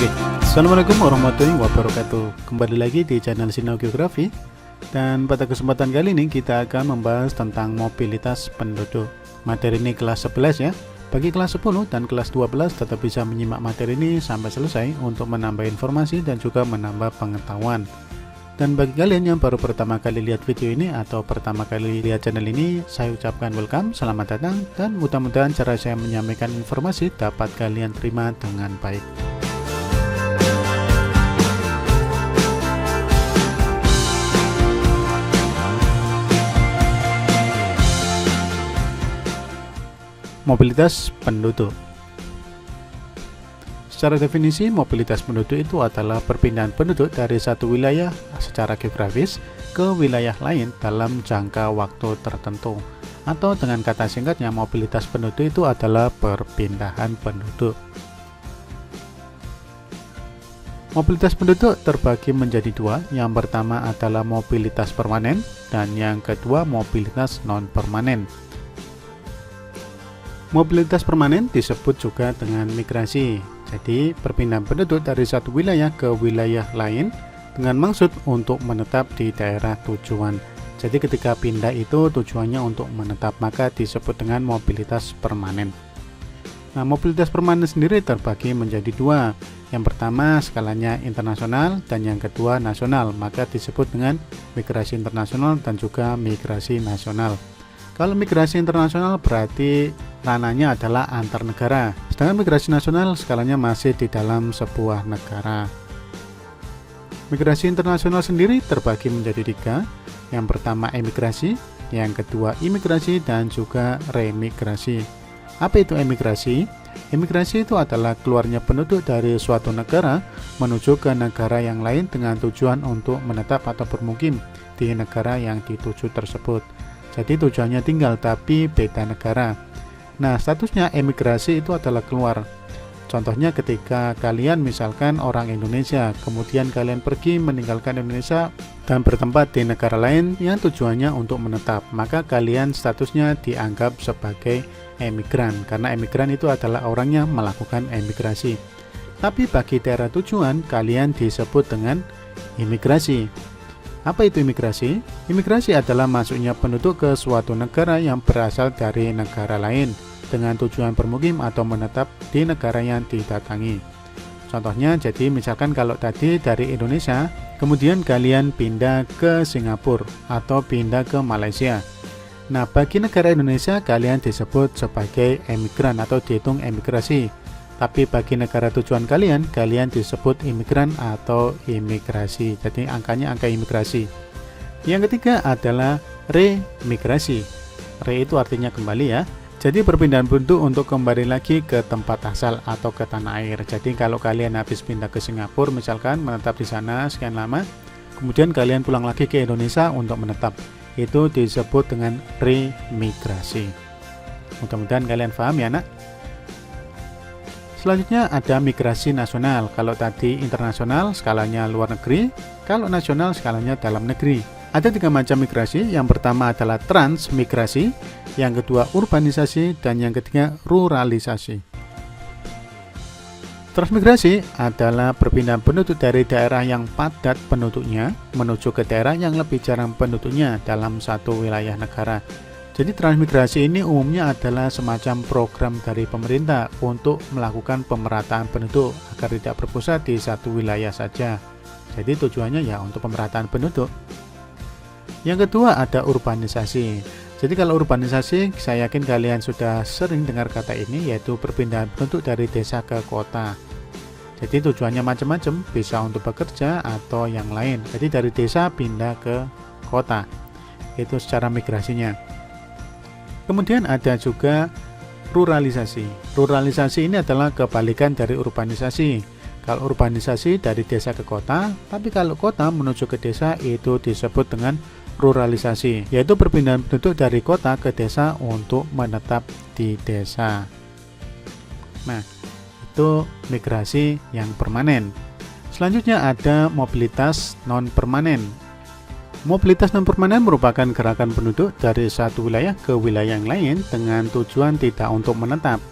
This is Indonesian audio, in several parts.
Oke, Assalamualaikum warahmatullahi wabarakatuh. Kembali lagi di channel Sinau Geografi. Dan pada kesempatan kali ini kita akan membahas tentang mobilitas penduduk. Materi ini kelas 11 ya. Bagi kelas 10 dan kelas 12 tetap bisa menyimak materi ini sampai selesai untuk menambah informasi dan juga menambah pengetahuan. Dan bagi kalian yang baru pertama kali lihat video ini atau pertama kali lihat channel ini, saya ucapkan welcome, selamat datang, dan mudah-mudahan cara saya menyampaikan informasi dapat kalian terima dengan baik. Mobilitas penduduk. Secara definisi, mobilitas penduduk itu adalah perpindahan penduduk dari satu wilayah secara geografis ke wilayah lain dalam jangka waktu tertentu. Atau dengan kata singkatnya, mobilitas penduduk itu adalah perpindahan penduduk. Mobilitas penduduk terbagi menjadi dua. Yang pertama adalah mobilitas permanen dan yang kedua mobilitas non-permanen. Mobilitas permanen disebut juga dengan migrasi. Jadi, perpindahan penduduk dari satu wilayah ke wilayah lain dengan maksud untuk menetap di daerah tujuan. Jadi, ketika pindah itu tujuannya untuk menetap, maka disebut dengan mobilitas permanen. Nah, mobilitas permanen sendiri terbagi menjadi dua. Yang pertama skalanya internasional dan yang kedua nasional, maka disebut dengan migrasi internasional dan juga migrasi nasional. Kalau migrasi internasional berarti ranahnya adalah antar negara, sedangkan migrasi nasional skalanya masih di dalam sebuah negara. Migrasi internasional sendiri terbagi menjadi tiga. Yang pertama emigrasi, yang kedua imigrasi, dan juga remigrasi. Apa itu emigrasi? Emigrasi itu adalah keluarnya penduduk dari suatu negara menuju ke negara yang lain dengan tujuan untuk menetap atau bermukim di negara yang dituju tersebut. Jadi tujuannya tinggal tapi beda negara. Nah, statusnya emigrasi itu adalah keluar. Contohnya ketika kalian misalkan orang Indonesia, kemudian kalian pergi meninggalkan Indonesia dan bertempat di negara lain yang tujuannya untuk menetap, maka kalian statusnya dianggap sebagai emigran, karena emigran itu adalah orang yang melakukan emigrasi. Tapi bagi daerah tujuan, kalian disebut dengan imigrasi. Apa itu imigrasi? Imigrasi adalah masuknya penduduk ke suatu negara yang berasal dari negara lain dengan tujuan bermukim atau menetap di negara yang didatangi. Contohnya, jadi misalkan kalau tadi dari Indonesia, kemudian kalian pindah ke Singapura atau pindah ke Malaysia. Nah, bagi negara Indonesia, kalian disebut sebagai emigran atau dihitung emigrasi. Tapi bagi negara tujuan kalian disebut imigran atau imigrasi. Jadi angkanya angka imigrasi. Yang ketiga adalah remigrasi. Re itu artinya kembali ya. Jadi perpindahan penduduk untuk kembali lagi ke tempat asal atau ke tanah air. Jadi kalau kalian habis pindah ke Singapura misalkan menetap di sana sekian lama, kemudian kalian pulang lagi ke Indonesia untuk menetap. Itu disebut dengan remigrasi. Mudah-mudahan kalian paham ya, Nak. Selanjutnya ada migrasi nasional. Kalau tadi internasional skalanya luar negeri, kalau nasional skalanya dalam negeri. Ada tiga macam migrasi. Yang pertama adalah transmigrasi, yang kedua urbanisasi, dan yang ketiga ruralisasi. Transmigrasi adalah perpindahan penduduk dari daerah yang padat penduduknya menuju ke daerah yang lebih jarang penduduknya dalam satu wilayah negara. Jadi transmigrasi ini umumnya adalah semacam program dari pemerintah untuk melakukan pemerataan penduduk agar tidak berpusat di satu wilayah saja. Jadi tujuannya ya untuk pemerataan penduduk. Yang kedua ada urbanisasi. Jadi kalau urbanisasi, saya yakin kalian sudah sering dengar kata ini, yaitu perpindahan penduduk dari desa ke kota. Jadi tujuannya macam-macam, bisa untuk bekerja atau yang lain. Jadi dari desa pindah ke kota. Itu secara migrasinya. Kemudian ada juga ruralisasi. Ruralisasi ini adalah kebalikan dari urbanisasi. Kalau urbanisasi dari desa ke kota, tapi kalau kota menuju ke desa itu disebut dengan ruralisasi, yaitu perpindahan penduduk dari kota ke desa untuk menetap di desa. Nah, itu migrasi yang permanen. Selanjutnya ada mobilitas non-permanen. Mobilitas non-permanen merupakan gerakan penduduk dari satu wilayah ke wilayah yang lain dengan tujuan tidak untuk menetap.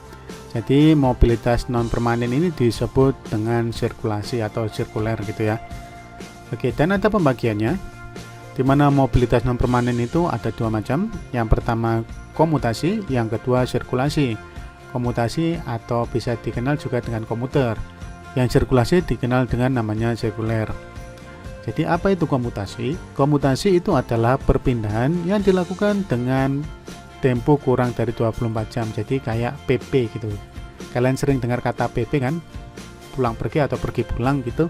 Jadi mobilitas non permanen ini disebut dengan sirkulasi atau sirkuler gitu ya. Oke, dan ada pembagiannya, di mana mobilitas non permanen itu ada dua macam. Yang pertama komutasi, yang kedua sirkulasi. Komutasi atau bisa dikenal juga dengan komuter. Yang sirkulasi dikenal dengan namanya sirkuler. Jadi apa itu komutasi? Komutasi itu adalah perpindahan yang dilakukan dengan tempo kurang dari 24 jam. Jadi kayak PP gitu. Kalian sering dengar kata PP kan? Pulang pergi atau pergi pulang gitu.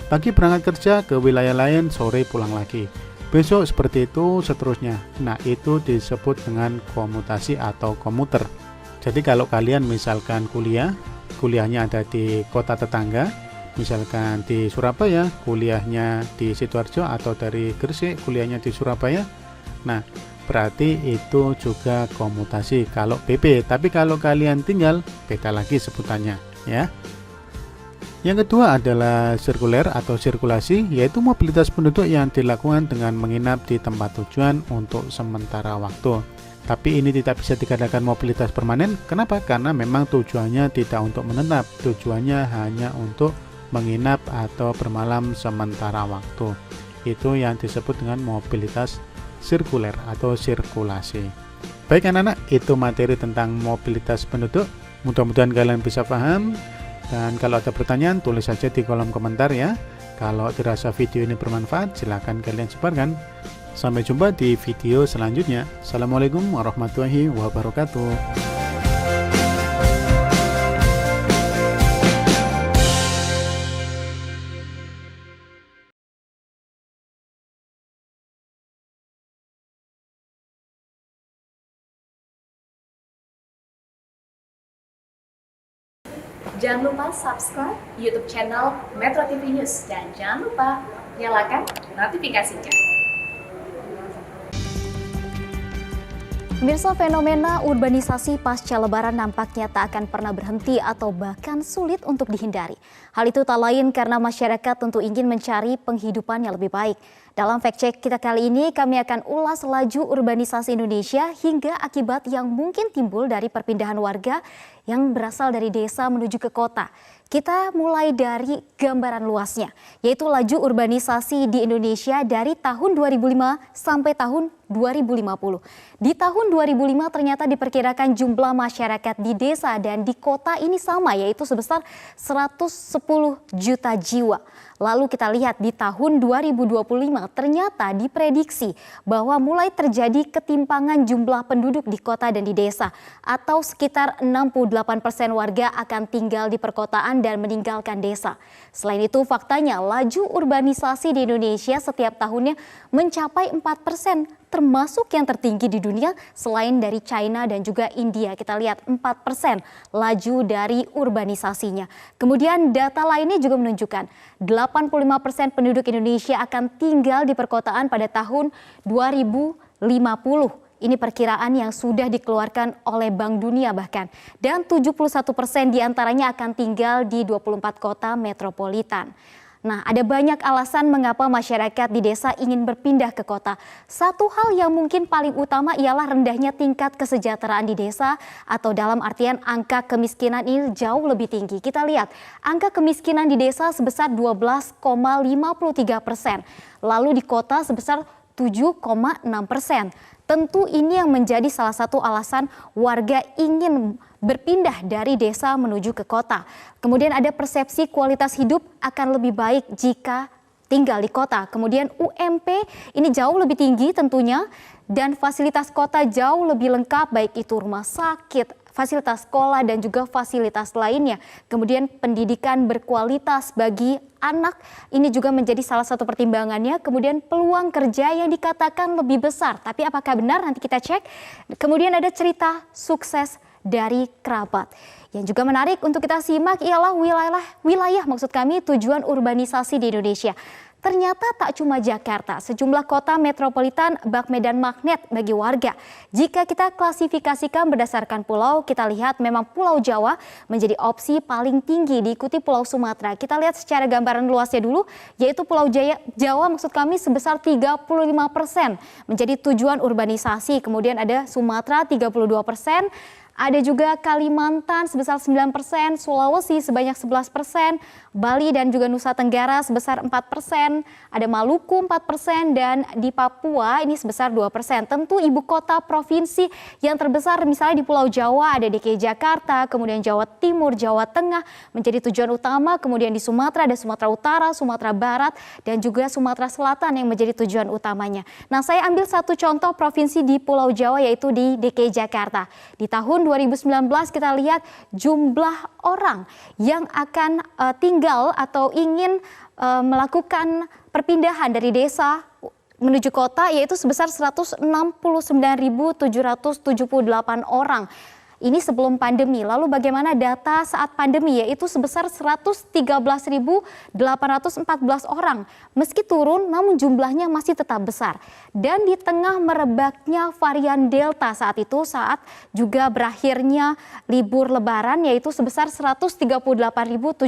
Pagi berangkat kerja ke wilayah lain, sore pulang lagi. Besok seperti itu seterusnya. Nah, itu disebut dengan komutasi atau komuter. Jadi kalau kalian misalkan kuliahnya ada di kota tetangga, misalkan di Surabaya, kuliahnya di Sidoarjo, atau dari Gresik, kuliahnya di Surabaya. Nah, berarti itu juga komutasi kalau PP. Tapi kalau kalian tinggal, beda lagi sebutannya ya. Yang kedua adalah sirkuler atau sirkulasi, yaitu mobilitas penduduk yang dilakukan dengan menginap di tempat tujuan untuk sementara waktu. Tapi ini tidak bisa dikatakan mobilitas permanen. Kenapa? Karena memang tujuannya tidak untuk menetap, tujuannya hanya untuk menginap atau bermalam sementara waktu. Itu yang disebut dengan mobilitas sirkuler atau sirkulasi. Baik anak-anak, itu materi tentang mobilitas penduduk. Mudah-mudahan kalian bisa paham. Dan kalau ada pertanyaan, tulis saja di kolom komentar ya. Kalau dirasa video ini bermanfaat, silahkan kalian sebarkan. Sampai jumpa di video selanjutnya. Assalamualaikum warahmatullahi wabarakatuh. Jangan lupa subscribe YouTube channel Metro TV News dan jangan lupa nyalakan notifikasinya. Pemirsa, fenomena urbanisasi pasca Lebaran nampaknya tak akan pernah berhenti atau bahkan sulit untuk dihindari. Hal itu tak lain karena masyarakat tentu ingin mencari penghidupan yang lebih baik. Dalam fact check kita kali ini, kami akan ulas laju urbanisasi Indonesia hingga akibat yang mungkin timbul dari perpindahan warga yang berasal dari desa menuju ke kota. Kita mulai dari gambaran luasnya, yaitu laju urbanisasi di Indonesia dari tahun 2005 sampai tahun 2050. Di tahun 2005 ternyata diperkirakan jumlah masyarakat di desa dan di kota ini sama, yaitu sebesar 110 juta jiwa. Lalu kita lihat di tahun 2025 ternyata diprediksi bahwa mulai terjadi ketimpangan jumlah penduduk di kota dan di desa, atau sekitar 68% warga akan tinggal di perkotaan dan meninggalkan desa. Selain itu faktanya laju urbanisasi di Indonesia setiap tahunnya mencapai 4%, termasuk yang tertinggi di dunia selain dari China dan juga India. Kita lihat 4% laju dari urbanisasinya. Kemudian data lainnya juga menunjukkan 85% penduduk Indonesia akan tinggal di perkotaan pada tahun 2050. Ini perkiraan yang sudah dikeluarkan oleh Bank Dunia bahkan. Dan 71% diantaranya akan tinggal di 24 kota metropolitan. Nah, ada banyak alasan mengapa masyarakat di desa ingin berpindah ke kota. Satu hal yang mungkin paling utama ialah rendahnya tingkat kesejahteraan di desa, atau dalam artian angka kemiskinan ini jauh lebih tinggi. Kita lihat angka kemiskinan di desa sebesar 12,53%, lalu di kota sebesar 7,6%. Tentu ini yang menjadi salah satu alasan warga ingin berpindah dari desa menuju ke kota. Kemudian ada persepsi kualitas hidup akan lebih baik jika tinggal di kota. Kemudian UMP ini jauh lebih tinggi tentunya, dan fasilitas kota jauh lebih lengkap, baik itu rumah sakit, fasilitas sekolah dan juga fasilitas lainnya. Kemudian pendidikan berkualitas bagi anak ini juga menjadi salah satu pertimbangannya. Kemudian peluang kerja yang dikatakan lebih besar. Tapi apakah benar? Nanti kita cek. Kemudian ada cerita sukses dari kerabat. Yang juga menarik untuk kita simak ialah wilayah maksud kami tujuan urbanisasi di Indonesia. Ternyata tak cuma Jakarta, sejumlah kota metropolitan bak medan magnet bagi warga. Jika kita klasifikasikan berdasarkan pulau, kita lihat memang Pulau Jawa menjadi opsi paling tinggi, diikuti Pulau Sumatera. Kita lihat secara gambaran luasnya dulu, yaitu Pulau Jawa maksud kami sebesar 35% menjadi tujuan urbanisasi. Kemudian ada Sumatera 32%, Ada juga Kalimantan sebesar 9%, Sulawesi sebanyak 11%, Bali dan juga Nusa Tenggara sebesar 4%, ada Maluku 4%, dan di Papua ini sebesar 2%. Tentu ibu kota provinsi yang terbesar misalnya di Pulau Jawa ada DKI Jakarta, kemudian Jawa Timur, Jawa Tengah menjadi tujuan utama, kemudian di Sumatera ada Sumatera Utara, Sumatera Barat, dan juga Sumatera Selatan yang menjadi tujuan utamanya. Nah, saya ambil satu contoh provinsi di Pulau Jawa yaitu di DKI Jakarta. Di tahun 2019 kita lihat jumlah orang yang akan tinggal atau ingin melakukan perpindahan dari desa menuju kota yaitu sebesar 169.778 orang. Ini sebelum pandemi. Lalu bagaimana data saat pandemi, yaitu sebesar 113.814 orang. Meski turun namun jumlahnya masih tetap besar. Dan di tengah merebaknya varian Delta saat itu, saat juga berakhirnya libur lebaran, yaitu sebesar 138.740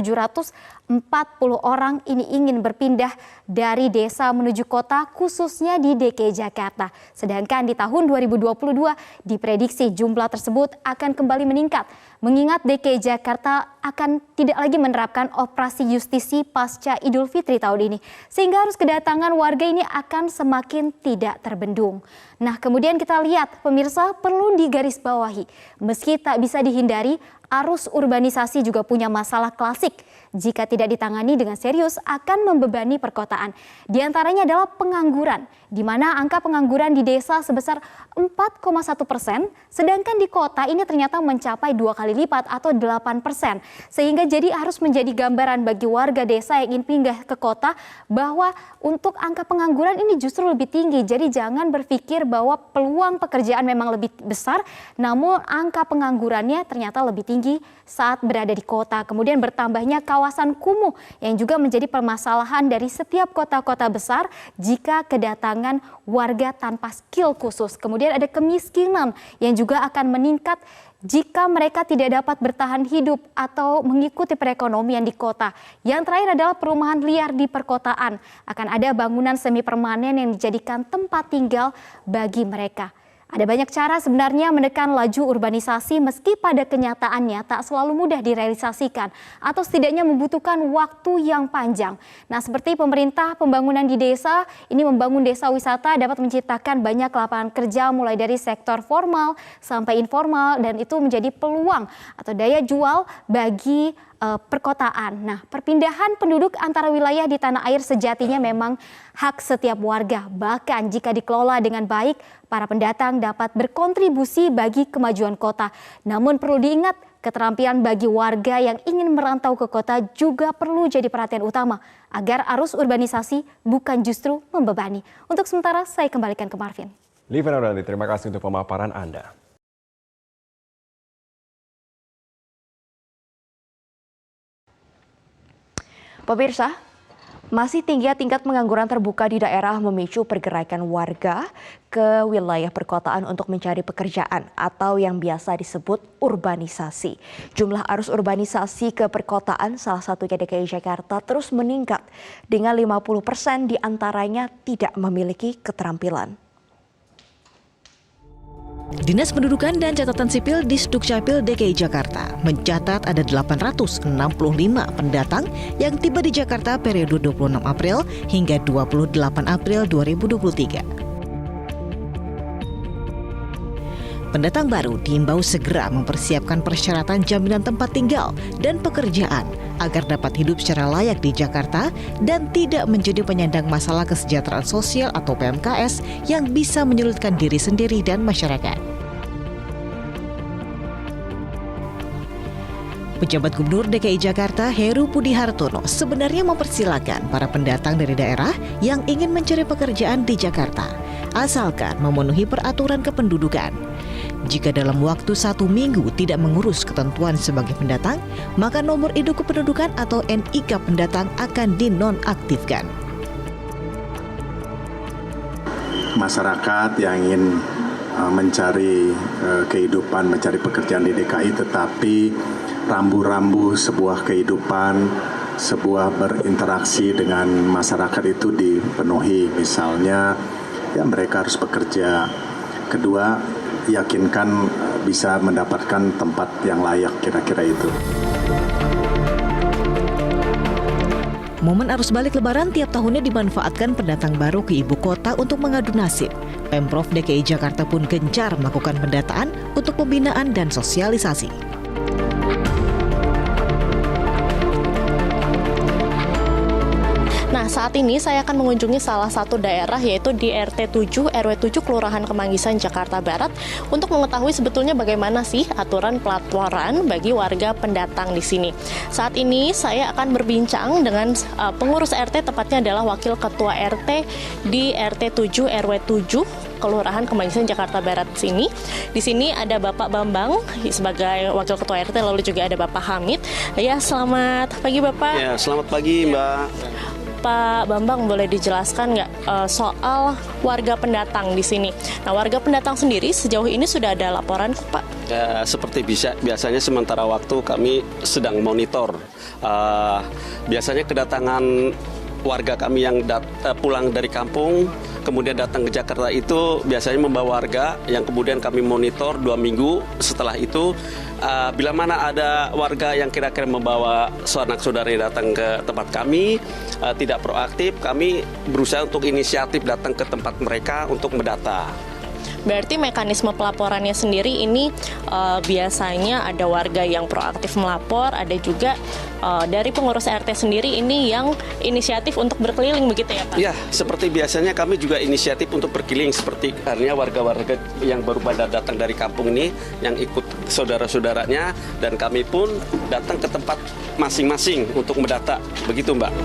orang ini ingin berpindah dari desa menuju kota, khususnya di DKI Jakarta. Sedangkan di tahun 2022 diprediksi jumlah tersebut akan kembali meningkat, mengingat DKI Jakarta akan tidak lagi menerapkan operasi justisi pasca Idul Fitri tahun ini, sehingga arus kedatangan warga ini akan semakin tidak terbendung. Nah, kemudian kita lihat pemirsa, perlu digarisbawahi, meski tak bisa dihindari, arus urbanisasi juga punya masalah klasik. Jika tidak ditangani dengan serius akan membebani perkotaan. Di antaranya adalah pengangguran, di mana angka pengangguran di desa sebesar 4,1%, sedangkan di kota ini ternyata mencapai 2 kali lipat atau 8%. Sehingga jadi harus menjadi gambaran bagi warga desa yang ingin pindah ke kota bahwa untuk angka pengangguran ini justru lebih tinggi. Jadi jangan berpikir bahwa peluang pekerjaan memang lebih besar, namun angka penganggurannya ternyata lebih tinggi saat berada di kota. Kemudian bertambahnya kawasan kumuh yang juga menjadi permasalahan dari setiap kota-kota besar jika kedatangan warga tanpa skill khusus. Kemudian ada kemiskinan yang juga akan meningkat jika mereka tidak dapat bertahan hidup atau mengikuti perekonomian di kota. Yang terakhir adalah perumahan liar di perkotaan. Akan ada bangunan semi permanen yang dijadikan tempat tinggal bagi mereka. Ada banyak cara sebenarnya menekan laju urbanisasi meski pada kenyataannya tak selalu mudah direalisasikan atau setidaknya membutuhkan waktu yang panjang. Nah, seperti pemerintah pembangunan di desa, ini membangun desa wisata dapat menciptakan banyak lapangan kerja mulai dari sektor formal sampai informal, dan itu menjadi peluang atau daya jual bagi perkotaan. Nah, perpindahan penduduk antara wilayah di tanah air sejatinya memang hak setiap warga. Bahkan jika dikelola dengan baik, para pendatang dapat berkontribusi bagi kemajuan kota. Namun perlu diingat, keterampilan bagi warga yang ingin merantau ke kota juga perlu jadi perhatian utama agar arus urbanisasi bukan justru membebani. Untuk sementara saya kembalikan ke Marvin. Liva Nurdani, terima kasih untuk pemaparan Anda. Pemirsa, masih tingginya tingkat pengangguran terbuka di daerah memicu pergerakan warga ke wilayah perkotaan untuk mencari pekerjaan atau yang biasa disebut urbanisasi. Jumlah arus urbanisasi ke perkotaan, salah satunya DKI Jakarta, terus meningkat dengan 50% diantaranya tidak memiliki keterampilan. Dinas Pendudukan dan Catatan Sipil Disdukcapil DKI Jakarta mencatat ada 865 pendatang yang tiba di Jakarta periode 26 April hingga 28 April 2023. Pendatang baru diimbau segera mempersiapkan persyaratan jaminan tempat tinggal dan pekerjaan agar dapat hidup secara layak di Jakarta dan tidak menjadi penyandang masalah kesejahteraan sosial atau PMKS yang bisa menyulitkan diri sendiri dan masyarakat. Pejabat Gubernur DKI Jakarta Heru Budi Hartono sebenarnya mempersilakan para pendatang dari daerah yang ingin mencari pekerjaan di Jakarta, asalkan memenuhi peraturan kependudukan. Jika dalam waktu 1 minggu tidak mengurus ketentuan sebagai pendatang, maka nomor induk kependudukan atau NIK pendatang akan dinonaktifkan. Masyarakat yang ingin mencari kehidupan, mencari pekerjaan di DKI, tetapi rambu-rambu sebuah kehidupan, sebuah berinteraksi dengan masyarakat itu dipenuhi. Misalnya, ya mereka harus bekerja. Kedua, yakinkan bisa mendapatkan tempat yang layak, kira-kira itu. Momen arus balik Lebaran tiap tahunnya dimanfaatkan pendatang baru ke ibu kota untuk mengadu nasib. Pemprov DKI Jakarta pun gencar melakukan pendataan untuk pembinaan dan sosialisasi. Nah, saat ini saya akan mengunjungi salah satu daerah yaitu di RT 7 RW 7 Kelurahan Kemanggisan, Jakarta Barat untuk mengetahui sebetulnya bagaimana sih aturan pelaporan bagi warga pendatang di sini. Saat ini saya akan berbincang dengan pengurus RT, tepatnya adalah Wakil Ketua RT di RT 7 RW 7 Kelurahan Kemanggisan, Jakarta Barat sini. Di sini ada Bapak Bambang sebagai Wakil Ketua RT, lalu juga ada Bapak Hamid. Ya, selamat pagi Bapak. Ya, selamat pagi Mbak. Pak Bambang, boleh dijelaskan nggak soal warga pendatang di sini? Nah, warga pendatang sendiri sejauh ini sudah ada laporan, Pak? Ya, seperti biasanya sementara waktu kami sedang monitor. Biasanya kedatangan warga kami yang pulang dari kampung, kemudian datang ke Jakarta itu biasanya membawa warga yang kemudian kami monitor 2 minggu. Setelah itu, bila mana ada warga yang kira-kira membawa sanak saudaranya datang ke tempat kami, tidak proaktif, kami berusaha untuk inisiatif datang ke tempat mereka untuk mendata. Berarti mekanisme pelaporannya sendiri ini biasanya ada warga yang proaktif melapor, ada juga dari pengurus RT sendiri ini yang inisiatif untuk berkeliling, begitu ya Pak? Ya, seperti biasanya kami juga inisiatif untuk berkeliling, seperti karena warga-warga yang baru pada datang dari kampung ini yang ikut saudara-saudaranya, dan kami pun datang ke tempat masing-masing untuk mendata, begitu Mbak.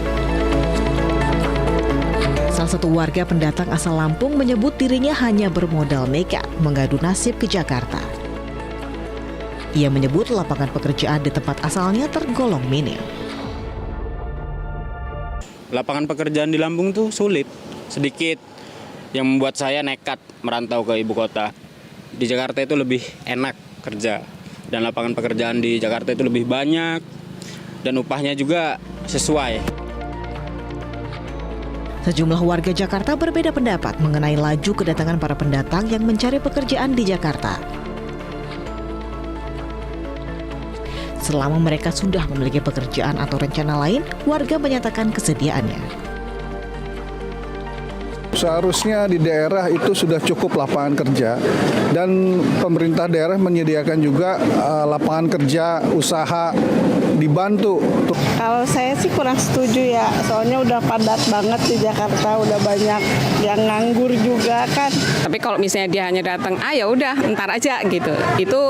Salah satu warga pendatang asal Lampung menyebut dirinya hanya bermodal nekat mengadu nasib ke Jakarta. Ia menyebut lapangan pekerjaan di tempat asalnya tergolong minim. Lapangan pekerjaan di Lampung tuh sulit, sedikit, yang membuat saya nekat merantau ke ibu kota. Di Jakarta itu lebih enak kerja, dan lapangan pekerjaan di Jakarta itu lebih banyak, dan upahnya juga sesuai. Sejumlah warga Jakarta berbeda pendapat mengenai laju kedatangan para pendatang yang mencari pekerjaan di Jakarta. Selama mereka sudah memiliki pekerjaan atau rencana lain, warga menyatakan kesediaannya. Seharusnya di daerah itu sudah cukup lapangan kerja, dan pemerintah daerah menyediakan juga lapangan kerja usaha dibantu. Kalau saya sih kurang setuju ya, soalnya udah padat banget di Jakarta, udah banyak yang nganggur juga kan. Tapi kalau misalnya dia hanya datang, ya udah ntar aja gitu, itu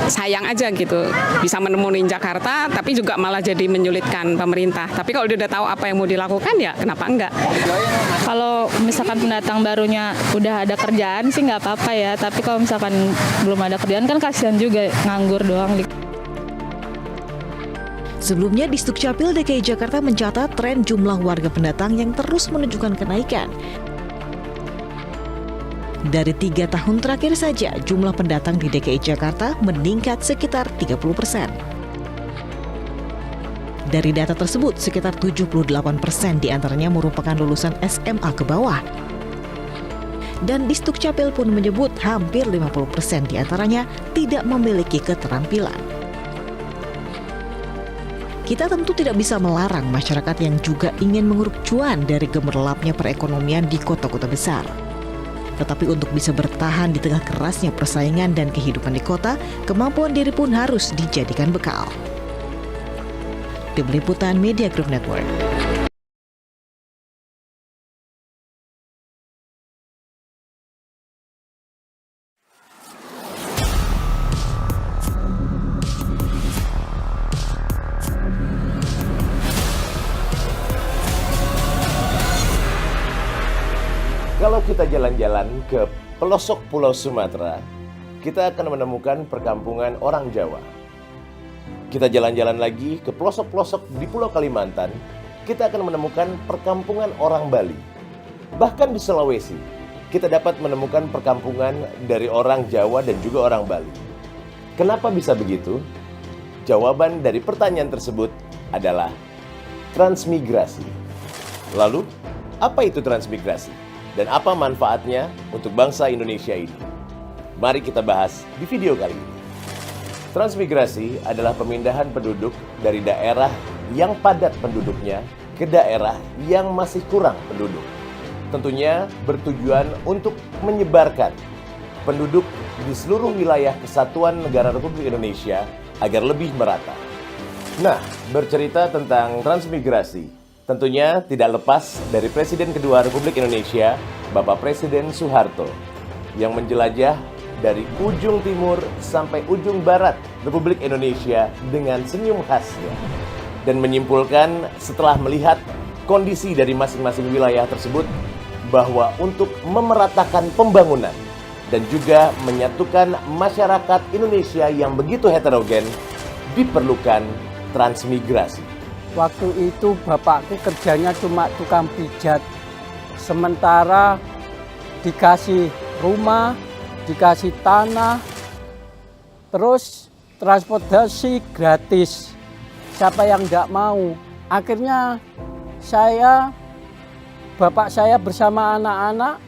sayang aja gitu. Bisa menemui Jakarta, tapi juga malah jadi menyulitkan pemerintah. Tapi kalau dia udah tahu apa yang mau dilakukan, ya kenapa enggak? Kalau misalkan pendatang barunya udah ada kerjaan sih nggak apa-apa ya, tapi kalau misalkan belum ada kerjaan kan kasihan juga nganggur doang. Sebelumnya, Disdukcapil DKI Jakarta mencatat tren jumlah warga pendatang yang terus menunjukkan kenaikan. Dari 3 tahun terakhir saja, jumlah pendatang di DKI Jakarta meningkat sekitar 30%. Dari data tersebut, sekitar 78% diantaranya merupakan lulusan SMA ke bawah. Dan Disdukcapil pun menyebut hampir 50% diantaranya tidak memiliki keterampilan. Kita tentu tidak bisa melarang masyarakat yang juga ingin mengeruk cuan dari gemerlapnya perekonomian di kota-kota besar. Tetapi untuk bisa bertahan di tengah kerasnya persaingan dan kehidupan di kota, kemampuan diri pun harus dijadikan bekal. Tim Liputan Media Group Network. Kalau kita jalan-jalan ke pelosok Pulau Sumatera, kita akan menemukan perkampungan orang Jawa. Kita jalan-jalan lagi ke pelosok-pelosok di Pulau Kalimantan, kita akan menemukan perkampungan orang Bali. Bahkan di Sulawesi, kita dapat menemukan perkampungan dari orang Jawa dan juga orang Bali. Kenapa bisa begitu? Jawaban dari pertanyaan tersebut adalah transmigrasi. Lalu, apa itu transmigrasi? Dan apa manfaatnya untuk bangsa Indonesia ini? Mari kita bahas di video kali ini. Transmigrasi adalah pemindahan penduduk dari daerah yang padat penduduknya ke daerah yang masih kurang penduduk. Tentunya bertujuan untuk menyebarkan penduduk di seluruh wilayah Kesatuan Negara Republik Indonesia agar lebih merata. Nah, bercerita tentang transmigrasi, tentunya tidak lepas dari Presiden kedua Republik Indonesia, Bapak Presiden Soeharto, yang menjelajah dari ujung timur sampai ujung barat Republik Indonesia dengan senyum khasnya. Dan menyimpulkan setelah melihat kondisi dari masing-masing wilayah tersebut, bahwa untuk memeratakan pembangunan dan juga menyatukan masyarakat Indonesia yang begitu heterogen, diperlukan transmigrasi. Waktu itu bapakku kerjanya cuma tukang pijat, sementara dikasih rumah, dikasih tanah, terus transportasi gratis. Siapa yang tidak mau? Akhirnya bapak saya bersama anak-anak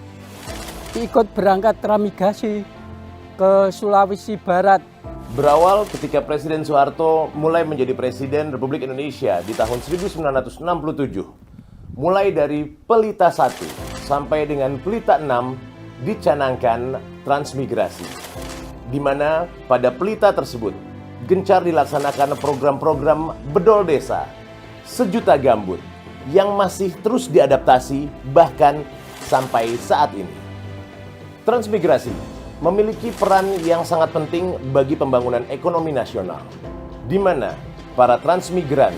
ikut berangkat transmigrasi ke Sulawesi Barat. Berawal ketika Presiden Soeharto mulai menjadi Presiden Republik Indonesia di tahun 1967. Mulai dari Pelita 1 sampai dengan Pelita 6 dicanangkan transmigrasi, di mana pada pelita tersebut gencar dilaksanakan program-program bedol desa, sejuta gambut yang masih terus diadaptasi bahkan sampai saat ini. Transmigrasi memiliki peran yang sangat penting bagi pembangunan ekonomi nasional, di mana para transmigran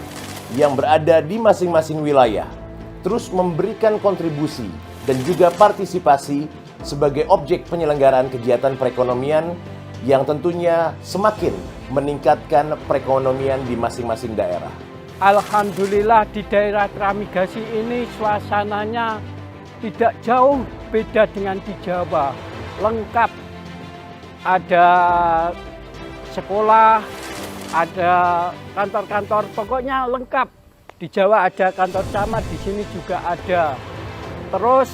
yang berada di masing-masing wilayah terus memberikan kontribusi dan juga partisipasi sebagai objek penyelenggaraan kegiatan perekonomian yang tentunya semakin meningkatkan perekonomian di masing-masing daerah. Alhamdulillah di daerah transmigrasi ini suasananya tidak jauh beda dengan di Jawa. Lengkap, ada sekolah, ada kantor-kantor, pokoknya lengkap. Di Jawa ada kantor camat, di sini juga ada. Terus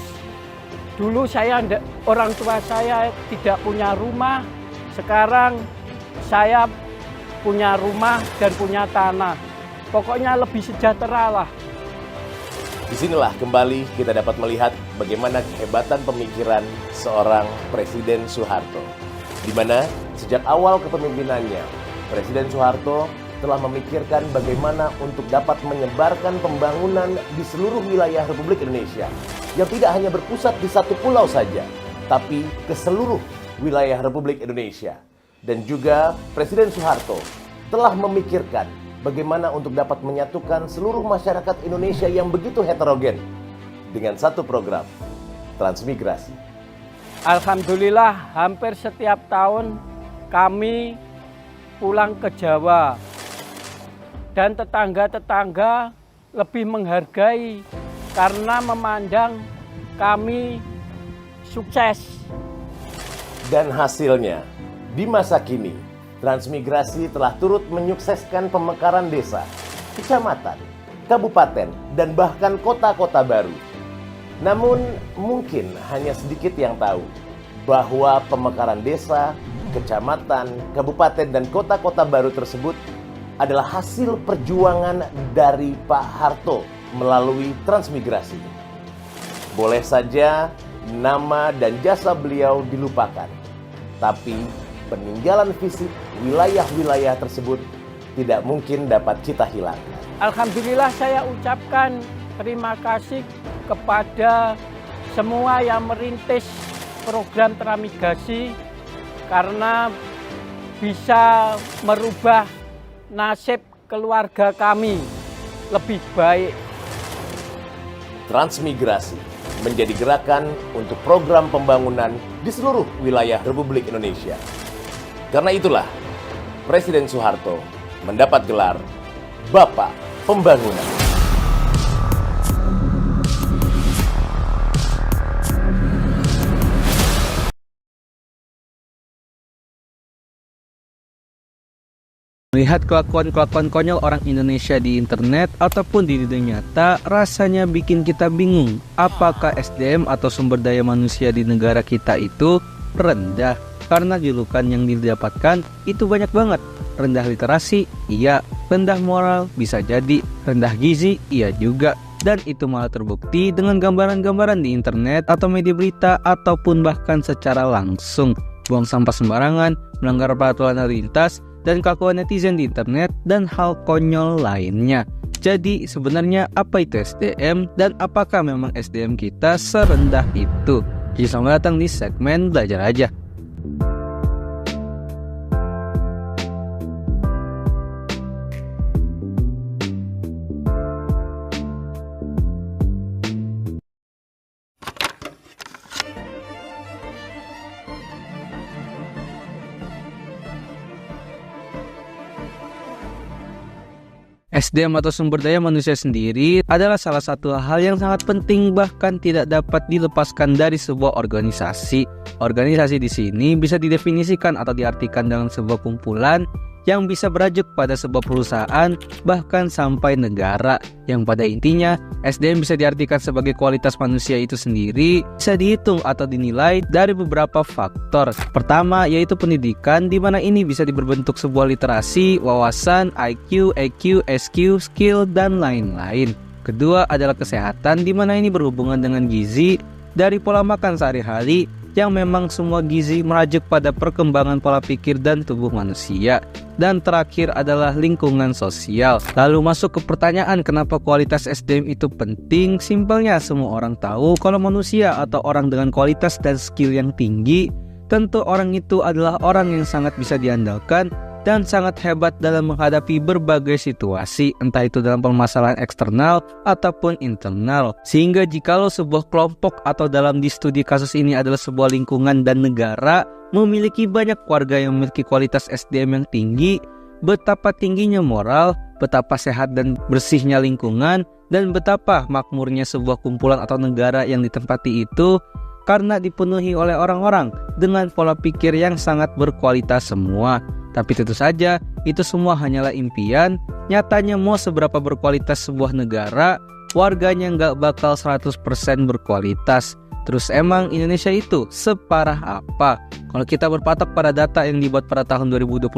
dulu orang tua saya tidak punya rumah, sekarang saya punya rumah dan punya tanah. Pokoknya lebih sejahtera lah. Disinilah kembali kita dapat melihat bagaimana kehebatan pemikiran seorang Presiden Soeharto, di mana sejak awal kepemimpinannya, Presiden Soeharto telah memikirkan bagaimana untuk dapat menyebarkan pembangunan di seluruh wilayah Republik Indonesia yang tidak hanya berpusat di satu pulau saja, tapi ke seluruh wilayah Republik Indonesia. Dan juga Presiden Soeharto telah memikirkan bagaimana untuk dapat menyatukan seluruh masyarakat Indonesia yang begitu heterogen dengan satu program, transmigrasi. Alhamdulillah hampir setiap tahun kami pulang ke Jawa. Dan tetangga-tetangga lebih menghargai karena memandang kami sukses. Dan hasilnya, di masa kini, transmigrasi telah turut menyukseskan pemekaran desa, kecamatan, kabupaten, dan bahkan kota-kota baru. Namun, mungkin hanya sedikit yang tahu bahwa pemekaran desa, kecamatan, kabupaten, dan kota-kota baru tersebut adalah hasil perjuangan dari Pak Harto melalui transmigrasi. Boleh saja nama dan jasa beliau dilupakan, tapi peninggalan fisik wilayah-wilayah tersebut tidak mungkin dapat kita hilangkan. Alhamdulillah saya ucapkan terima kasih kepada semua yang merintis program transmigrasi karena bisa merubah nasib keluarga kami lebih baik. Transmigrasi menjadi gerakan untuk program pembangunan di seluruh wilayah Republik Indonesia. Karena itulah Presiden Soeharto mendapat gelar Bapak Pembangunan. Melihat kelakuan-kelakuan konyol orang Indonesia di internet ataupun di dunia nyata rasanya bikin kita bingung. Apakah SDM atau sumber daya manusia di negara kita itu rendah? karena julukan yang didapatkan itu banyak banget. Rendah literasi, iya. Rendah moral, bisa jadi. Rendah gizi, iya juga. Dan itu malah terbukti dengan gambaran-gambaran di internet atau media berita ataupun bahkan secara langsung. Buang sampah sembarangan, melanggar peraturan lalu lintas, dan kelakuan netizen di internet, dan hal konyol lainnya. Jadi sebenarnya apa itu SDM dan apakah memang SDM kita serendah itu? Jadi selamat datang di segmen Belajar Aja. SDM atau sumber daya manusia sendiri adalah salah satu hal yang sangat penting, bahkan tidak dapat dilepaskan dari sebuah organisasi. Organisasi di sini bisa didefinisikan atau diartikan dalam sebuah kumpulan yang bisa berajuk pada sebuah perusahaan, bahkan sampai negara. Yang pada intinya, SDM bisa diartikan sebagai kualitas manusia itu sendiri, bisa dihitung atau dinilai dari beberapa faktor. Pertama, yaitu pendidikan, di mana ini bisa berbentuk sebuah literasi, wawasan, IQ, EQ, SQ, skill, dan lain-lain. Kedua adalah kesehatan, di mana ini berhubungan dengan gizi, dari pola makan sehari-hari, yang memang semua gizi merajuk pada perkembangan pola pikir dan tubuh manusia. Dan terakhir adalah lingkungan sosial. Lalu masuk ke pertanyaan kenapa kualitas SDM itu penting. Simpelnya semua orang tahu kalau manusia atau orang dengan kualitas dan skill yang tinggi, tentu orang itu adalah orang yang sangat bisa diandalkan dan sangat hebat dalam menghadapi berbagai situasi, entah itu dalam permasalahan eksternal ataupun internal. Sehingga jikalau sebuah kelompok atau dalam di studi kasus ini adalah sebuah lingkungan dan negara memiliki banyak warga yang memiliki kualitas SDM yang tinggi, betapa tingginya moral, betapa sehat dan bersihnya lingkungan, dan betapa makmurnya sebuah kumpulan atau negara yang ditempati itu karena dipenuhi oleh orang-orang dengan pola pikir yang sangat berkualitas semua. Tapi tentu saja, itu semua hanyalah impian. Nyatanya mau seberapa berkualitas sebuah negara, warganya nggak bakal 100% berkualitas. Terus emang Indonesia itu separah apa? Kalau kita berpatok pada data yang dibuat pada tahun 2022,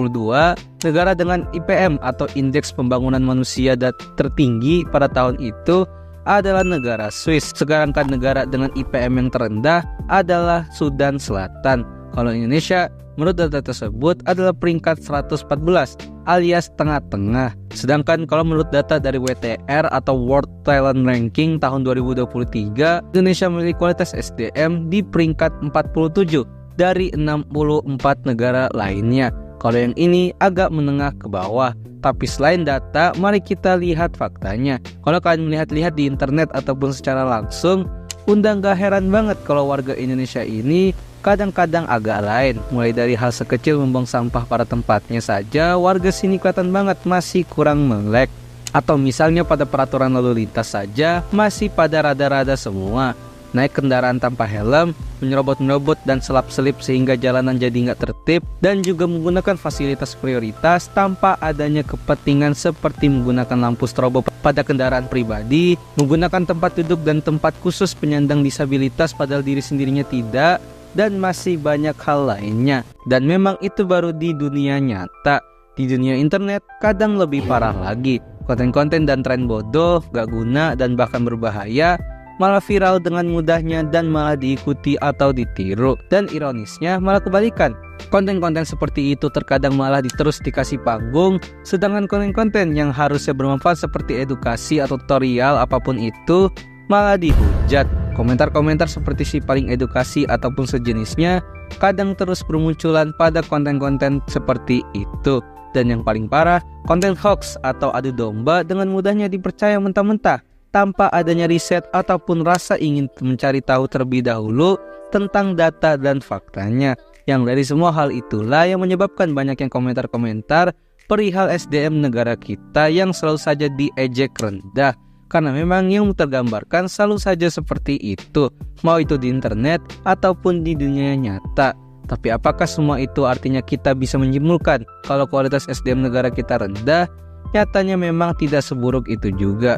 negara dengan IPM atau Indeks Pembangunan Manusia tertinggi pada tahun itu adalah negara Swiss. Sedangkan negara dengan IPM yang terendah adalah Sudan Selatan. Kalau Indonesia, menurut data tersebut adalah peringkat 114 alias tengah-tengah. Sedangkan kalau menurut data dari WTR atau World Talent Ranking tahun 2023, Indonesia memiliki kualitas SDM di peringkat 47 dari 64 negara lainnya. Kalau yang ini agak menengah ke bawah. Tapi selain data, mari kita lihat faktanya. Kalau kalian melihat-lihat di internet ataupun secara langsung, undang gak heran banget kalau warga Indonesia ini kadang-kadang agak lain. Mulai dari hal sekecil membuang sampah pada tempatnya saja, warga sini kelihatan banget masih kurang melek. Atau misalnya pada peraturan lalu lintas saja, masih pada rada-rada semua. Naik kendaraan tanpa helm, menyerobot-menyerobot dan selap-selip sehingga jalanan jadi nggak tertib, dan juga menggunakan fasilitas prioritas tanpa adanya kepentingan seperti menggunakan lampu strobo pada kendaraan pribadi, menggunakan tempat duduk dan tempat khusus penyandang disabilitas padahal diri sendirinya tidak, dan masih banyak hal lainnya. Dan memang itu baru di dunia nyata. Di dunia internet kadang lebih parah lagi. Konten-konten dan tren bodoh, gak guna dan bahkan berbahaya malah viral dengan mudahnya dan malah diikuti atau ditiru. Dan ironisnya malah kebalikan. Konten-konten seperti itu terkadang malah terus dikasih panggung, sedangkan konten-konten yang harusnya bermanfaat seperti edukasi atau tutorial apapun itu malah dihujat. Komentar-komentar seperti si paling edukasi ataupun sejenisnya kadang terus bermunculan pada konten-konten seperti itu. Dan yang paling parah, konten hoax atau adu domba dengan mudahnya dipercaya mentah-mentah tanpa adanya riset ataupun rasa ingin mencari tahu terlebih dahulu tentang data dan faktanya. Yang dari semua hal itulah yang menyebabkan banyaknya komentar-komentar perihal SDM negara kita yang selalu saja diejek rendah. Karena memang yang tergambarkan selalu saja seperti itu, mau itu di internet ataupun di dunia nyata. Tapi apakah semua itu artinya kita bisa menyimpulkan kalau kualitas SDM negara kita rendah? Nyatanya memang tidak seburuk itu juga.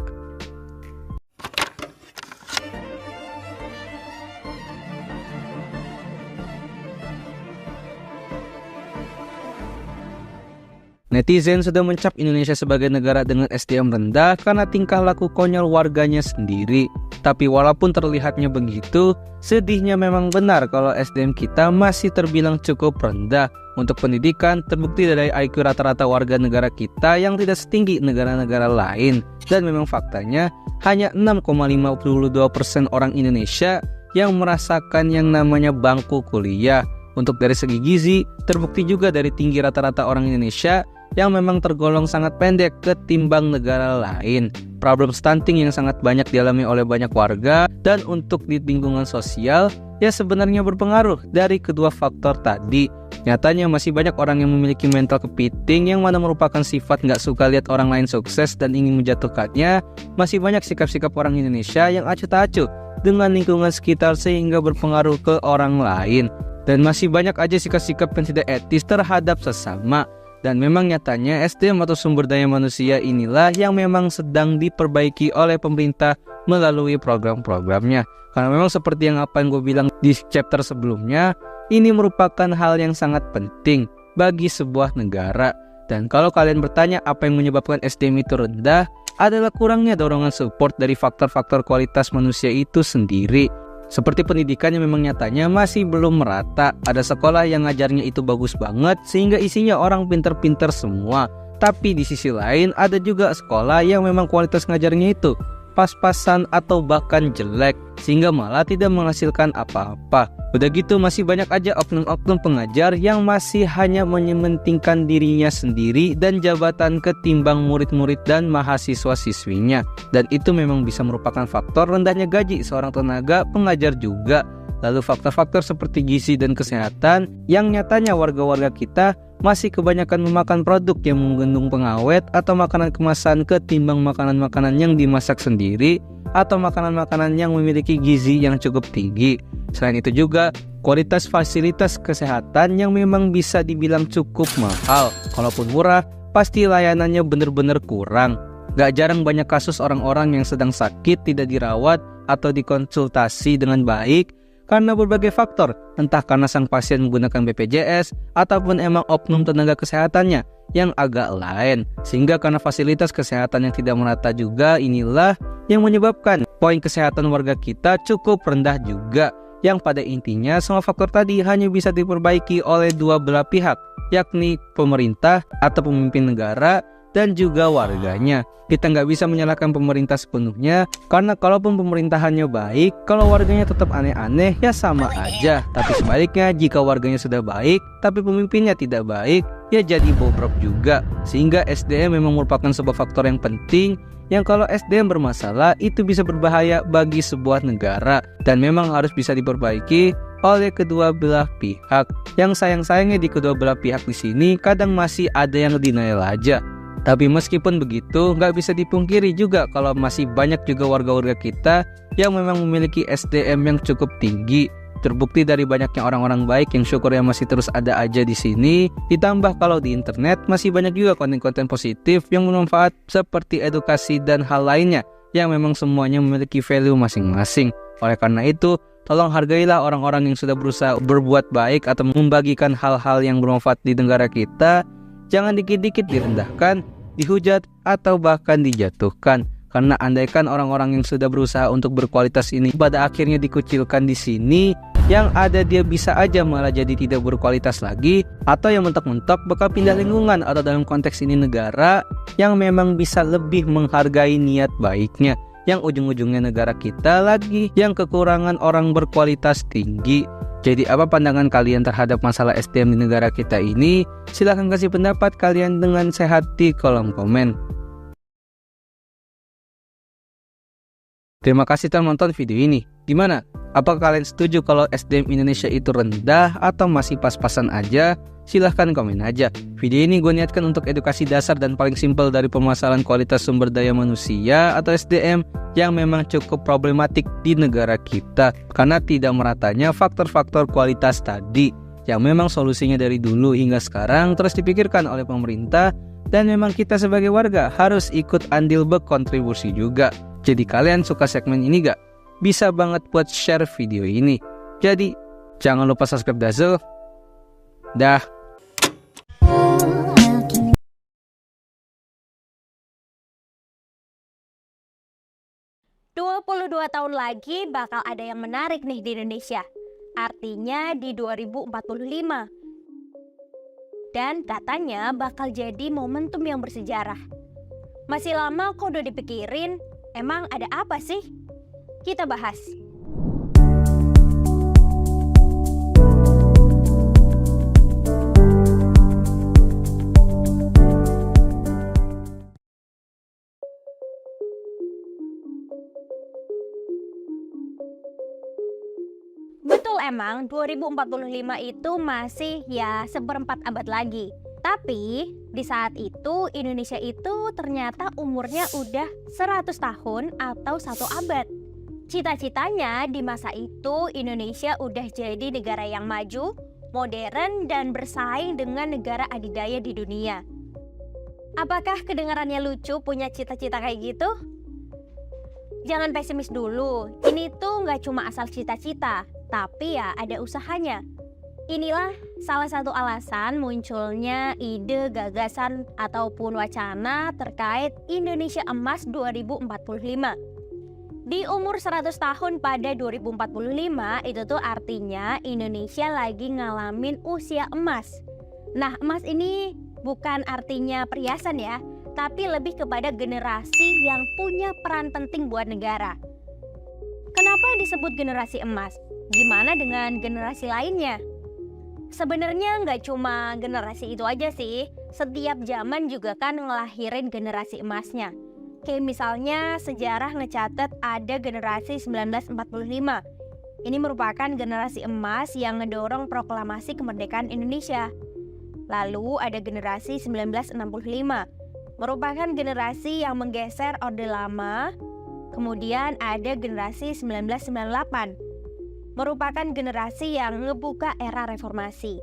Netizen sudah mencap Indonesia sebagai negara dengan SDM rendah karena tingkah laku konyol warganya sendiri. Tapi walaupun terlihatnya begitu, sedihnya memang benar kalau SDM kita masih terbilang cukup rendah. Untuk pendidikan, terbukti dari IQ rata-rata warga negara kita yang tidak setinggi negara-negara lain. Dan memang faktanya, hanya 6,52% orang Indonesia yang merasakan yang namanya bangku kuliah. Untuk dari segi gizi, terbukti juga dari tinggi rata-rata orang Indonesia yang memang tergolong sangat pendek ketimbang negara lain. Problem stunting yang sangat banyak dialami oleh banyak warga, dan untuk di lingkungan sosial, ya sebenarnya berpengaruh dari kedua faktor tadi. Nyatanya masih banyak orang yang memiliki mental kepiting yang mana merupakan sifat nggak suka lihat orang lain sukses dan ingin menjatuhkannya. Masih banyak sikap-sikap orang Indonesia yang acuh tak acuh dengan lingkungan sekitar sehingga berpengaruh ke orang lain. Dan masih banyak aja sikap-sikap yang tidak etis terhadap sesama. Dan memang nyatanya SDM atau sumber daya manusia inilah yang memang sedang diperbaiki oleh pemerintah melalui program-programnya. Karena memang seperti yang gue bilang di chapter sebelumnya, ini merupakan hal yang sangat penting bagi sebuah negara. Dan kalau kalian bertanya apa yang menyebabkan SDM itu rendah, adalah kurangnya dorongan support dari faktor-faktor kualitas manusia itu sendiri. Seperti pendidikan yang memang nyatanya masih belum merata. Ada sekolah yang ngajarnya itu bagus banget sehingga isinya orang pinter-pinter semua. Tapi di sisi lain ada juga sekolah yang memang kualitas ngajarnya itu pas-pasan atau bahkan jelek sehingga malah tidak menghasilkan apa-apa. Udah gitu masih banyak aja oknum-oknum pengajar yang masih hanya menyementingkan dirinya sendiri dan jabatan ketimbang murid-murid dan mahasiswa-siswinya. Dan itu memang bisa merupakan faktor rendahnya gaji seorang tenaga pengajar juga. Lalu faktor-faktor seperti gizi dan kesehatan yang nyatanya warga-warga kita masih kebanyakan memakan produk yang mengandung pengawet atau makanan kemasan ketimbang makanan-makanan yang dimasak sendiri atau makanan-makanan yang memiliki gizi yang cukup tinggi. Selain itu juga kualitas fasilitas kesehatan yang memang bisa dibilang cukup mahal. Kalaupun murah, pasti layanannya benar-benar kurang. Gak jarang banyak kasus orang-orang yang sedang sakit tidak dirawat atau dikonsultasi dengan baik karena berbagai faktor, entah karena sang pasien menggunakan BPJS ataupun emang oknum tenaga kesehatannya yang agak lain. Sehingga karena fasilitas kesehatan yang tidak merata juga, inilah yang menyebabkan poin kesehatan warga kita cukup rendah juga. Yang pada intinya semua faktor tadi hanya bisa diperbaiki oleh dua belah pihak, yakni pemerintah atau pemimpin negara dan juga warganya. Kita nggak bisa menyalahkan pemerintah sepenuhnya, karena kalaupun pemerintahannya baik, kalau warganya tetap aneh-aneh ya sama aja. Tapi sebaliknya, jika warganya sudah baik tapi pemimpinnya tidak baik, ya jadi bobrok juga. Sehingga SDM memang merupakan sebuah faktor yang penting, yang kalau SDM bermasalah itu bisa berbahaya bagi sebuah negara dan memang harus bisa diperbaiki oleh kedua belah pihak. Yang sayang-sayangnya di kedua belah pihak di sini kadang masih ada yang denial aja. Tapi meskipun begitu, nggak bisa dipungkiri juga kalau masih banyak juga warga-warga kita yang memang memiliki SDM yang cukup tinggi. Terbukti dari banyaknya orang-orang baik yang syukur yang masih terus ada aja di sini. Ditambah kalau di internet masih banyak juga konten-konten positif yang bermanfaat seperti edukasi dan hal lainnya yang memang semuanya memiliki value masing-masing. Oleh karena itu, tolong hargailah orang-orang yang sudah berusaha berbuat baik atau membagikan hal-hal yang bermanfaat di negara kita. Jangan dikit-dikit direndahkan, dihujat, atau bahkan dijatuhkan. Karena andaikan orang-orang yang sudah berusaha untuk berkualitas ini pada akhirnya dikucilkan di sini, yang ada dia bisa aja malah jadi tidak berkualitas lagi, atau yang mentok-mentok bakal pindah lingkungan atau dalam konteks ini negara yang memang bisa lebih menghargai niat baiknya. Yang ujung-ujungnya negara kita lagi yang kekurangan orang berkualitas tinggi. Jadi apa pandangan kalian terhadap masalah SDM di negara kita ini? Silahkan kasih pendapat kalian dengan sehat di kolom komen. Terima kasih telah menonton video ini. Gimana? Apakah kalian setuju kalau SDM Indonesia itu rendah atau masih pas-pasan aja? Silahkan komen aja. Video ini gue niatkan untuk edukasi dasar dan paling simpel dari permasalahan kualitas sumber daya manusia atau SDM yang memang cukup problematik di negara kita. Karena tidak meratanya faktor-faktor kualitas tadi yang memang solusinya dari dulu hingga sekarang terus dipikirkan oleh pemerintah. Dan memang kita sebagai warga harus ikut andil berkontribusi juga. Jadi kalian suka segmen ini gak? Bisa banget buat share video ini. Jadi jangan lupa subscribe Dazzle. Dah. 2 tahun lagi bakal ada yang menarik nih di Indonesia. Artinya di 2045. Dan katanya bakal jadi momentum yang bersejarah. Masih lama kok udah dipikirin, emang ada apa sih? Kita bahas. Betul emang 2045 itu masih ya seperempat abad lagi. Tapi di saat itu Indonesia itu ternyata umurnya udah 100 tahun atau 1 abad. Cita-citanya di masa itu Indonesia udah jadi negara yang maju, modern, dan bersaing dengan negara adidaya di dunia. Apakah kedengarannya lucu punya cita-cita kayak gitu? Jangan pesimis dulu, ini tuh nggak cuma asal cita-cita, tapi ya ada usahanya. Inilah salah satu alasan munculnya ide, gagasan, ataupun wacana terkait Indonesia Emas 2045. Di umur 100 tahun pada 2045 itu tuh artinya Indonesia lagi ngalamin usia emas. Nah, emas ini bukan artinya perhiasan ya, tapi lebih kepada generasi yang punya peran penting buat negara. Kenapa disebut generasi emas? Gimana dengan generasi lainnya? Sebenarnya nggak cuma generasi itu aja sih, setiap zaman juga kan ngelahirin generasi emasnya. Kayak misalnya sejarah ngecatet ada generasi 1945. Ini merupakan generasi emas yang ngedorong proklamasi kemerdekaan Indonesia. Lalu ada generasi 1965, merupakan generasi yang menggeser Orde Lama. Kemudian ada generasi 1998, merupakan generasi yang ngebuka era reformasi.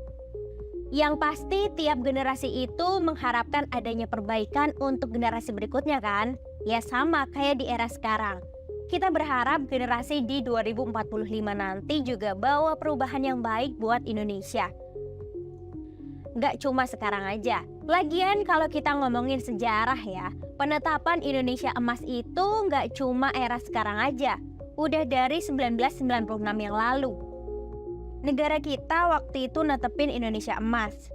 Yang pasti tiap generasi itu mengharapkan adanya perbaikan untuk generasi berikutnya kan? Ya sama kayak di era sekarang. Kita berharap generasi di 2045 nanti juga bawa perubahan yang baik buat Indonesia. Nggak cuma sekarang aja. Lagian kalau kita ngomongin sejarah ya, penetapan Indonesia Emas itu nggak cuma era sekarang aja. Udah dari 1996 yang lalu. Negara kita waktu itu netepin Indonesia Emas.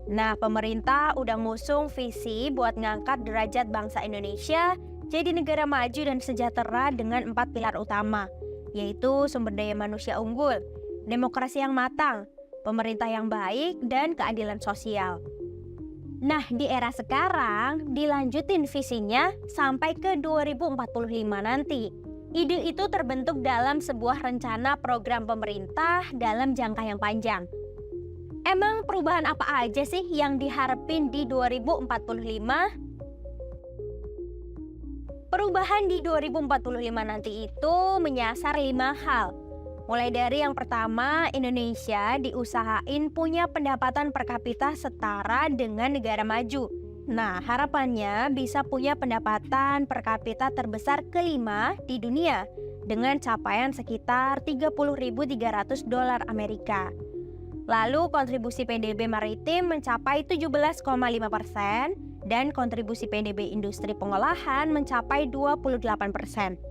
Nah, pemerintah udah ngusung visi buat ngangkat derajat bangsa Indonesia jadi negara maju dan sejahtera dengan 4 pilar utama, yaitu sumber daya manusia unggul, demokrasi yang matang, pemerintah yang baik, dan keadilan sosial. Nah, di era sekarang dilanjutin visinya sampai ke 2045 nanti. Ide itu terbentuk dalam sebuah rencana program pemerintah dalam jangka yang panjang. Emang perubahan apa aja sih yang diharapin di 2045? Perubahan di 2045 nanti itu menyasar 5 hal. Mulai dari yang pertama, Indonesia diusahain punya pendapatan per kapita setara dengan negara maju. Nah, harapannya bisa punya pendapatan per kapita terbesar kelima di dunia dengan capaian sekitar $30.300 Amerika. Lalu kontribusi PDB maritim mencapai 17,5% dan kontribusi PDB industri pengolahan mencapai 28%.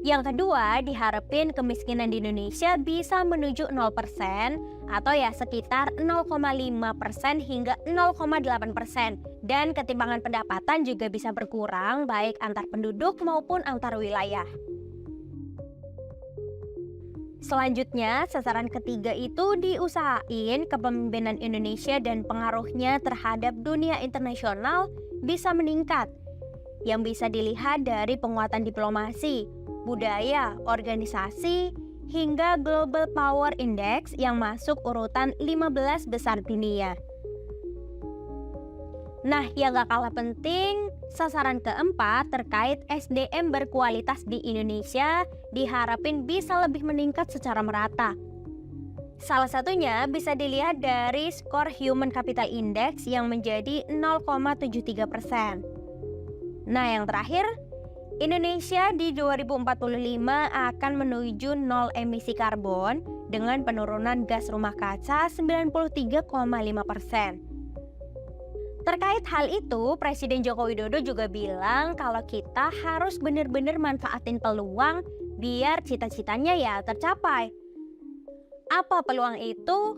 Yang kedua, diharapin kemiskinan di Indonesia bisa menuju 0% atau ya sekitar 0,5% hingga 0,8%. Dan ketimpangan pendapatan juga bisa berkurang baik antar penduduk maupun antar wilayah. Selanjutnya, sasaran ketiga itu diusahain kepemimpinan Indonesia dan pengaruhnya terhadap dunia internasional bisa meningkat. Yang bisa dilihat dari penguatan diplomasi, budaya, organisasi, hingga Global Power Index yang masuk urutan 15 besar dunia. Nah, yang gak kalah penting, sasaran keempat terkait SDM berkualitas di Indonesia diharapin bisa lebih meningkat secara merata. Salah satunya bisa dilihat dari skor Human Capital Index yang menjadi 0,73%. Nah, yang terakhir, Indonesia di 2045 akan menuju nol emisi karbon dengan penurunan gas rumah kaca 93,5%. Terkait hal itu, Presiden Joko Widodo juga bilang kalau kita harus benar-benar manfaatin peluang biar cita-citanya ya tercapai. Apa peluang itu?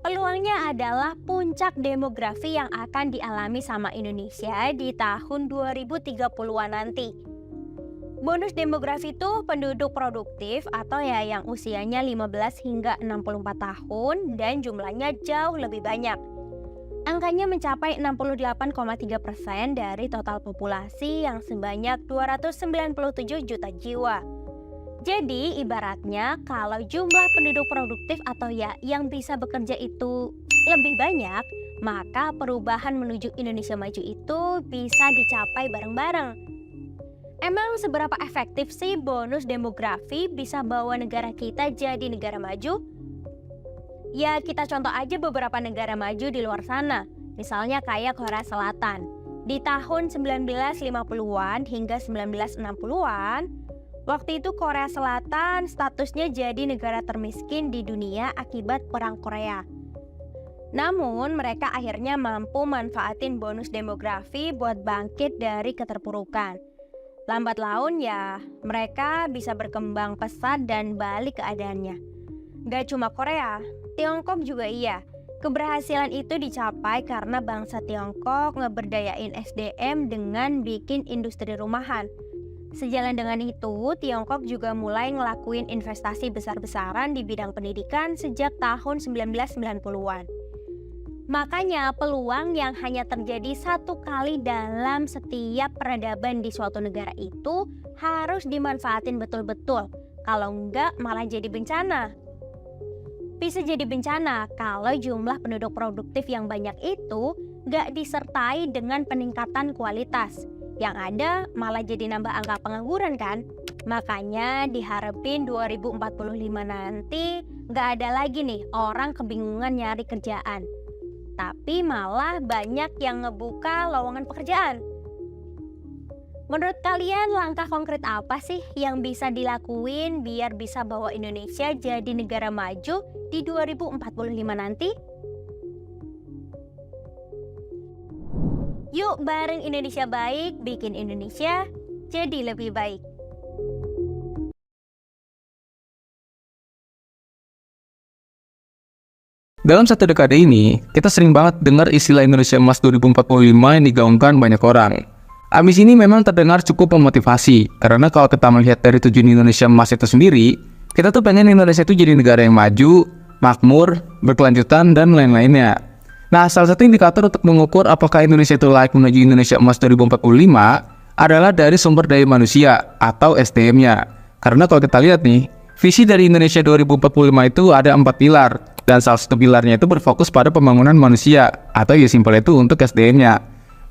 Peluangnya adalah puncak demografi yang akan dialami sama Indonesia di tahun 2030-an nanti. Bonus demografi itu penduduk produktif atau ya yang usianya 15 hingga 64 tahun dan jumlahnya jauh lebih banyak. Angkanya mencapai 68,3% dari total populasi yang sebanyak 297 juta jiwa. Jadi ibaratnya kalau jumlah penduduk produktif atau ya yang bisa bekerja itu lebih banyak, maka perubahan menuju Indonesia maju itu bisa dicapai bareng-bareng. Emang seberapa efektif sih bonus demografi bisa bawa negara kita jadi negara maju? Ya kita contoh aja beberapa negara maju di luar sana, misalnya kayak Korea Selatan. Di tahun 1950-an hingga 1960-an, waktu itu Korea Selatan statusnya jadi negara termiskin di dunia akibat Perang Korea. Namun mereka akhirnya mampu manfaatin bonus demografi buat bangkit dari keterpurukan. Lambat laun ya mereka bisa berkembang pesat dan balik keadaannya. Gak cuma Korea, Tiongkok juga iya. Keberhasilan itu dicapai karena bangsa Tiongkok ngeberdayain SDM dengan bikin industri rumahan. Sejalan dengan itu, Tiongkok juga mulai ngelakuin investasi besar-besaran di bidang pendidikan sejak tahun 1990-an. Makanya peluang yang hanya terjadi satu kali dalam setiap peradaban di suatu negara itu harus dimanfaatin betul-betul. Kalau enggak malah jadi bencana. Bisa jadi bencana kalau jumlah penduduk produktif yang banyak itu enggak disertai dengan peningkatan kualitas. Yang ada malah jadi nambah angka pengangguran kan? Makanya diharapin 2045 nanti enggak ada lagi nih orang kebingungan nyari kerjaan. Tapi malah banyak yang ngebuka lowongan pekerjaan. Menurut kalian langkah konkret apa sih yang bisa dilakuin biar bisa bawa Indonesia jadi negara maju di 2045 nanti? Yuk bareng Indonesia Baik, bikin Indonesia jadi lebih baik. Dalam satu dekade ini, kita sering banget dengar istilah Indonesia Emas 2045 yang digaungkan banyak orang. Ambisi ini memang terdengar cukup memotivasi, karena kalau kita melihat dari tujuan Indonesia Emas itu sendiri, kita tuh pengen Indonesia itu jadi negara yang maju, makmur, berkelanjutan, dan lain-lainnya. Nah, salah satu indikator untuk mengukur apakah Indonesia itu layak menuju Indonesia Emas 2045 adalah dari sumber daya manusia atau SDM-nya. Karena kalau kita lihat nih, visi dari Indonesia 2045 itu ada 4 pilar. Dan salah satu pilarnya itu berfokus pada pembangunan manusia, atau ya simpel itu untuk SDM-nya.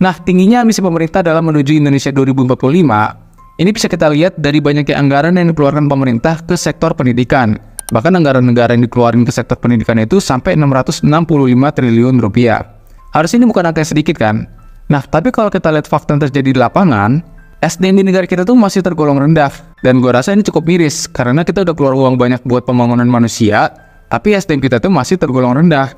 Nah, tingginya ambisi pemerintah dalam menuju Indonesia 2045, ini bisa kita lihat dari banyaknya anggaran yang dikeluarkan pemerintah ke sektor pendidikan. Bahkan anggaran negara yang dikeluarkan ke sektor pendidikan itu sampai 665 triliun rupiah. Harusnya ini bukan angka yang sedikit kan? Nah, tapi kalau kita lihat fakta yang terjadi di lapangan, SDM di negara kita tuh masih tergolong rendah. Dan gue rasa ini cukup miris, karena kita udah keluar uang banyak buat pembangunan manusia, tapi SDM kita tuh masih tergolong rendah.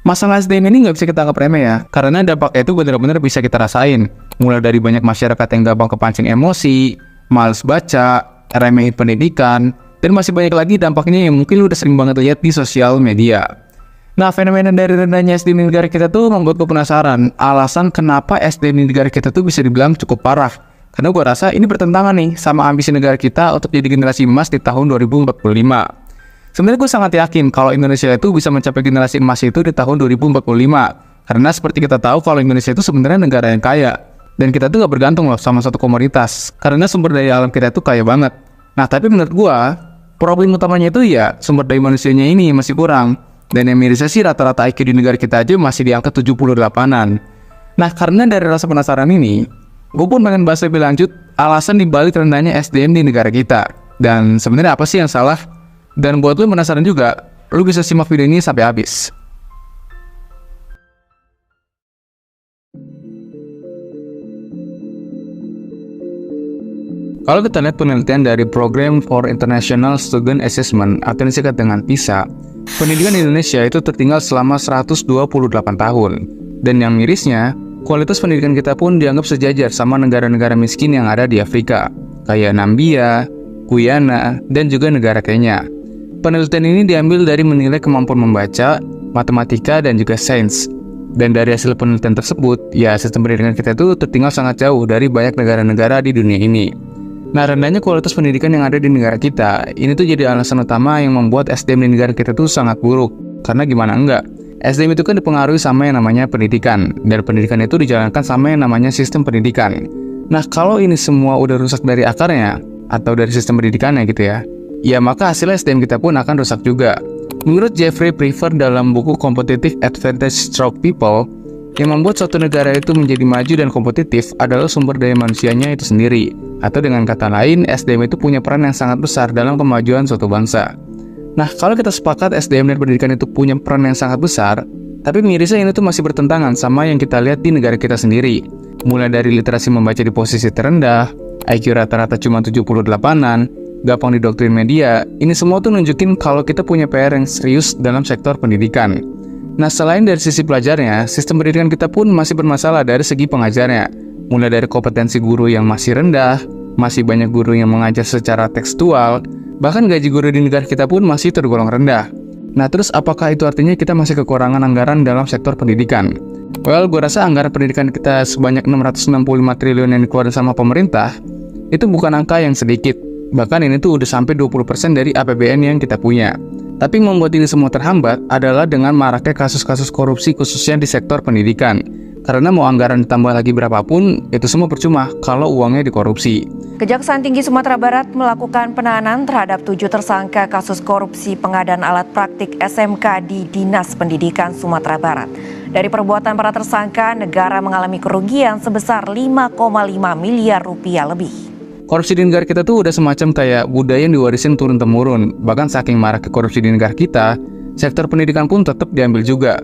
Masalah SDM ini nggak bisa kita anggap remeh ya, karena dampaknya itu benar-benar bisa kita rasain. Mulai dari banyak masyarakat yang gampang kepancing emosi, malas baca, remehin pendidikan, dan masih banyak lagi dampaknya yang mungkin lu udah sering banget lihat di sosial media. Nah, fenomena dari rendahnya SDM di negara kita tuh membuat gue penasaran alasan kenapa SDM di negara kita tuh bisa dibilang cukup parah. Karena gue rasa ini bertentangan nih sama ambisi negara kita untuk jadi generasi emas di tahun 2045. Sebenarnya gue sangat yakin kalau Indonesia itu bisa mencapai generasi emas itu di tahun 2045. Karena seperti kita tahu kalau Indonesia itu sebenarnya negara yang kaya. Dan kita tuh gak bergantung loh sama satu komoditas. Karena sumber daya alam kita itu kaya banget. Nah, tapi menurut gue, problem utamanya itu ya sumber daya manusianya ini masih kurang. Dan yang mirisnya sih rata-rata IQ di negara kita aja masih di angka 78-an. Nah, karena dari rasa penasaran ini, gue pun pengen bahas lebih lanjut alasan dibalik rendahnya SDM di negara kita. Dan sebenarnya apa sih yang salah? Dan buat lu penasaran juga, lu bisa simak video ini sampai habis. Kalau kita lihat penelitian dari Program for International Student Assessment atau disingkat dengan PISA, pendidikan di Indonesia itu tertinggal selama 128 tahun. Dan yang mirisnya, kualitas pendidikan kita pun dianggap sejajar sama negara-negara miskin yang ada di Afrika, kayak Nambia, Guyana, dan juga negara Kenya. Penelitian ini diambil dari menilai kemampuan membaca, matematika, dan juga sains. Dan dari hasil penelitian tersebut, ya sistem pendidikan kita itu tertinggal sangat jauh dari banyak negara-negara di dunia ini. Nah, rendahnya kualitas pendidikan yang ada di negara kita, ini tuh jadi alasan utama yang membuat SDM di negara kita tuh sangat buruk. Karena gimana enggak? SDM itu kan dipengaruhi sama yang namanya pendidikan, dan pendidikan itu dijalankan sama yang namanya sistem pendidikan. Nah, kalau ini semua udah rusak dari akarnya, atau dari sistem pendidikannya gitu ya maka hasil SDM kita pun akan rusak juga. Menurut Jeffrey Prefer dalam buku Competitive Advantage Stroke People, yang membuat suatu negara itu menjadi maju dan kompetitif adalah sumber daya manusianya itu sendiri. Atau dengan kata lain, SDM itu punya peran yang sangat besar dalam kemajuan suatu bangsa. Nah, kalau kita sepakat SDM dan pendidikan itu punya peran yang sangat besar, tapi mirisnya ini tuh masih bertentangan sama yang kita lihat di negara kita sendiri. Mulai dari literasi membaca di posisi terendah, IQ rata-rata cuma 78-an, gampang didoktrin media, ini semua tuh nunjukin kalau kita punya PR yang serius dalam sektor pendidikan. Nah, selain dari sisi pelajarnya, sistem pendidikan kita pun masih bermasalah dari segi pengajarnya. Mulai dari kompetensi guru yang masih rendah, masih banyak guru yang mengajar secara tekstual, bahkan gaji guru di negara kita pun masih tergolong rendah. Nah, terus apakah itu artinya kita masih kekurangan anggaran dalam sektor pendidikan? Well, gue rasa anggaran pendidikan kita sebanyak 665 triliun yang dikeluarkan sama pemerintah, itu bukan angka yang sedikit. Bahkan ini tuh udah sampai 20% dari APBN yang kita punya. Tapi membuat ini semua terhambat adalah dengan maraknya kasus-kasus korupsi khususnya di sektor pendidikan. Karena mau anggaran ditambah lagi berapapun, itu semua percuma kalau uangnya dikorupsi. Kejaksaan Tinggi Sumatera Barat melakukan penahanan terhadap 7 tersangka kasus korupsi pengadaan alat praktik SMK di Dinas Pendidikan Sumatera Barat. Dari perbuatan para tersangka, negara mengalami kerugian sebesar 5,5 miliar rupiah lebih. Korupsi di negara kita tuh udah semacam kayak budaya yang diwarisin turun-temurun. Bahkan saking maraknya korupsi di negara kita, sektor pendidikan pun tetap diambil juga.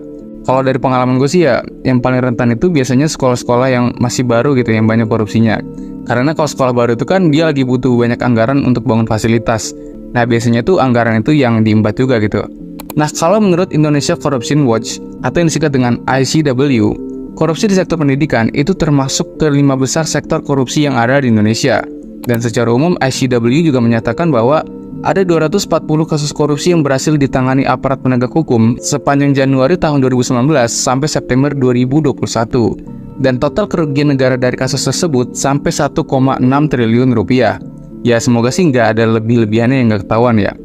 Kalau dari pengalaman gue sih ya, yang paling rentan itu biasanya sekolah-sekolah yang masih baru gitu, yang banyak korupsinya. Karena kalau sekolah baru itu kan dia lagi butuh banyak anggaran untuk bangun fasilitas. Nah, biasanya tuh anggaran itu yang diembat juga gitu. Nah, kalau menurut Indonesia Corruption Watch, atau yang disingkat dengan ICW, korupsi di sektor pendidikan itu termasuk ke 5 besar sektor korupsi yang ada di Indonesia. Dan secara umum, ICW juga menyatakan bahwa ada 240 kasus korupsi yang berhasil ditangani aparat penegak hukum sepanjang Januari tahun 2019 sampai September 2021. Dan total kerugian negara dari kasus tersebut sampai 1,6 triliun rupiah. Ya, semoga sih nggak ada lebih-lebihannya yang nggak ketahuan ya.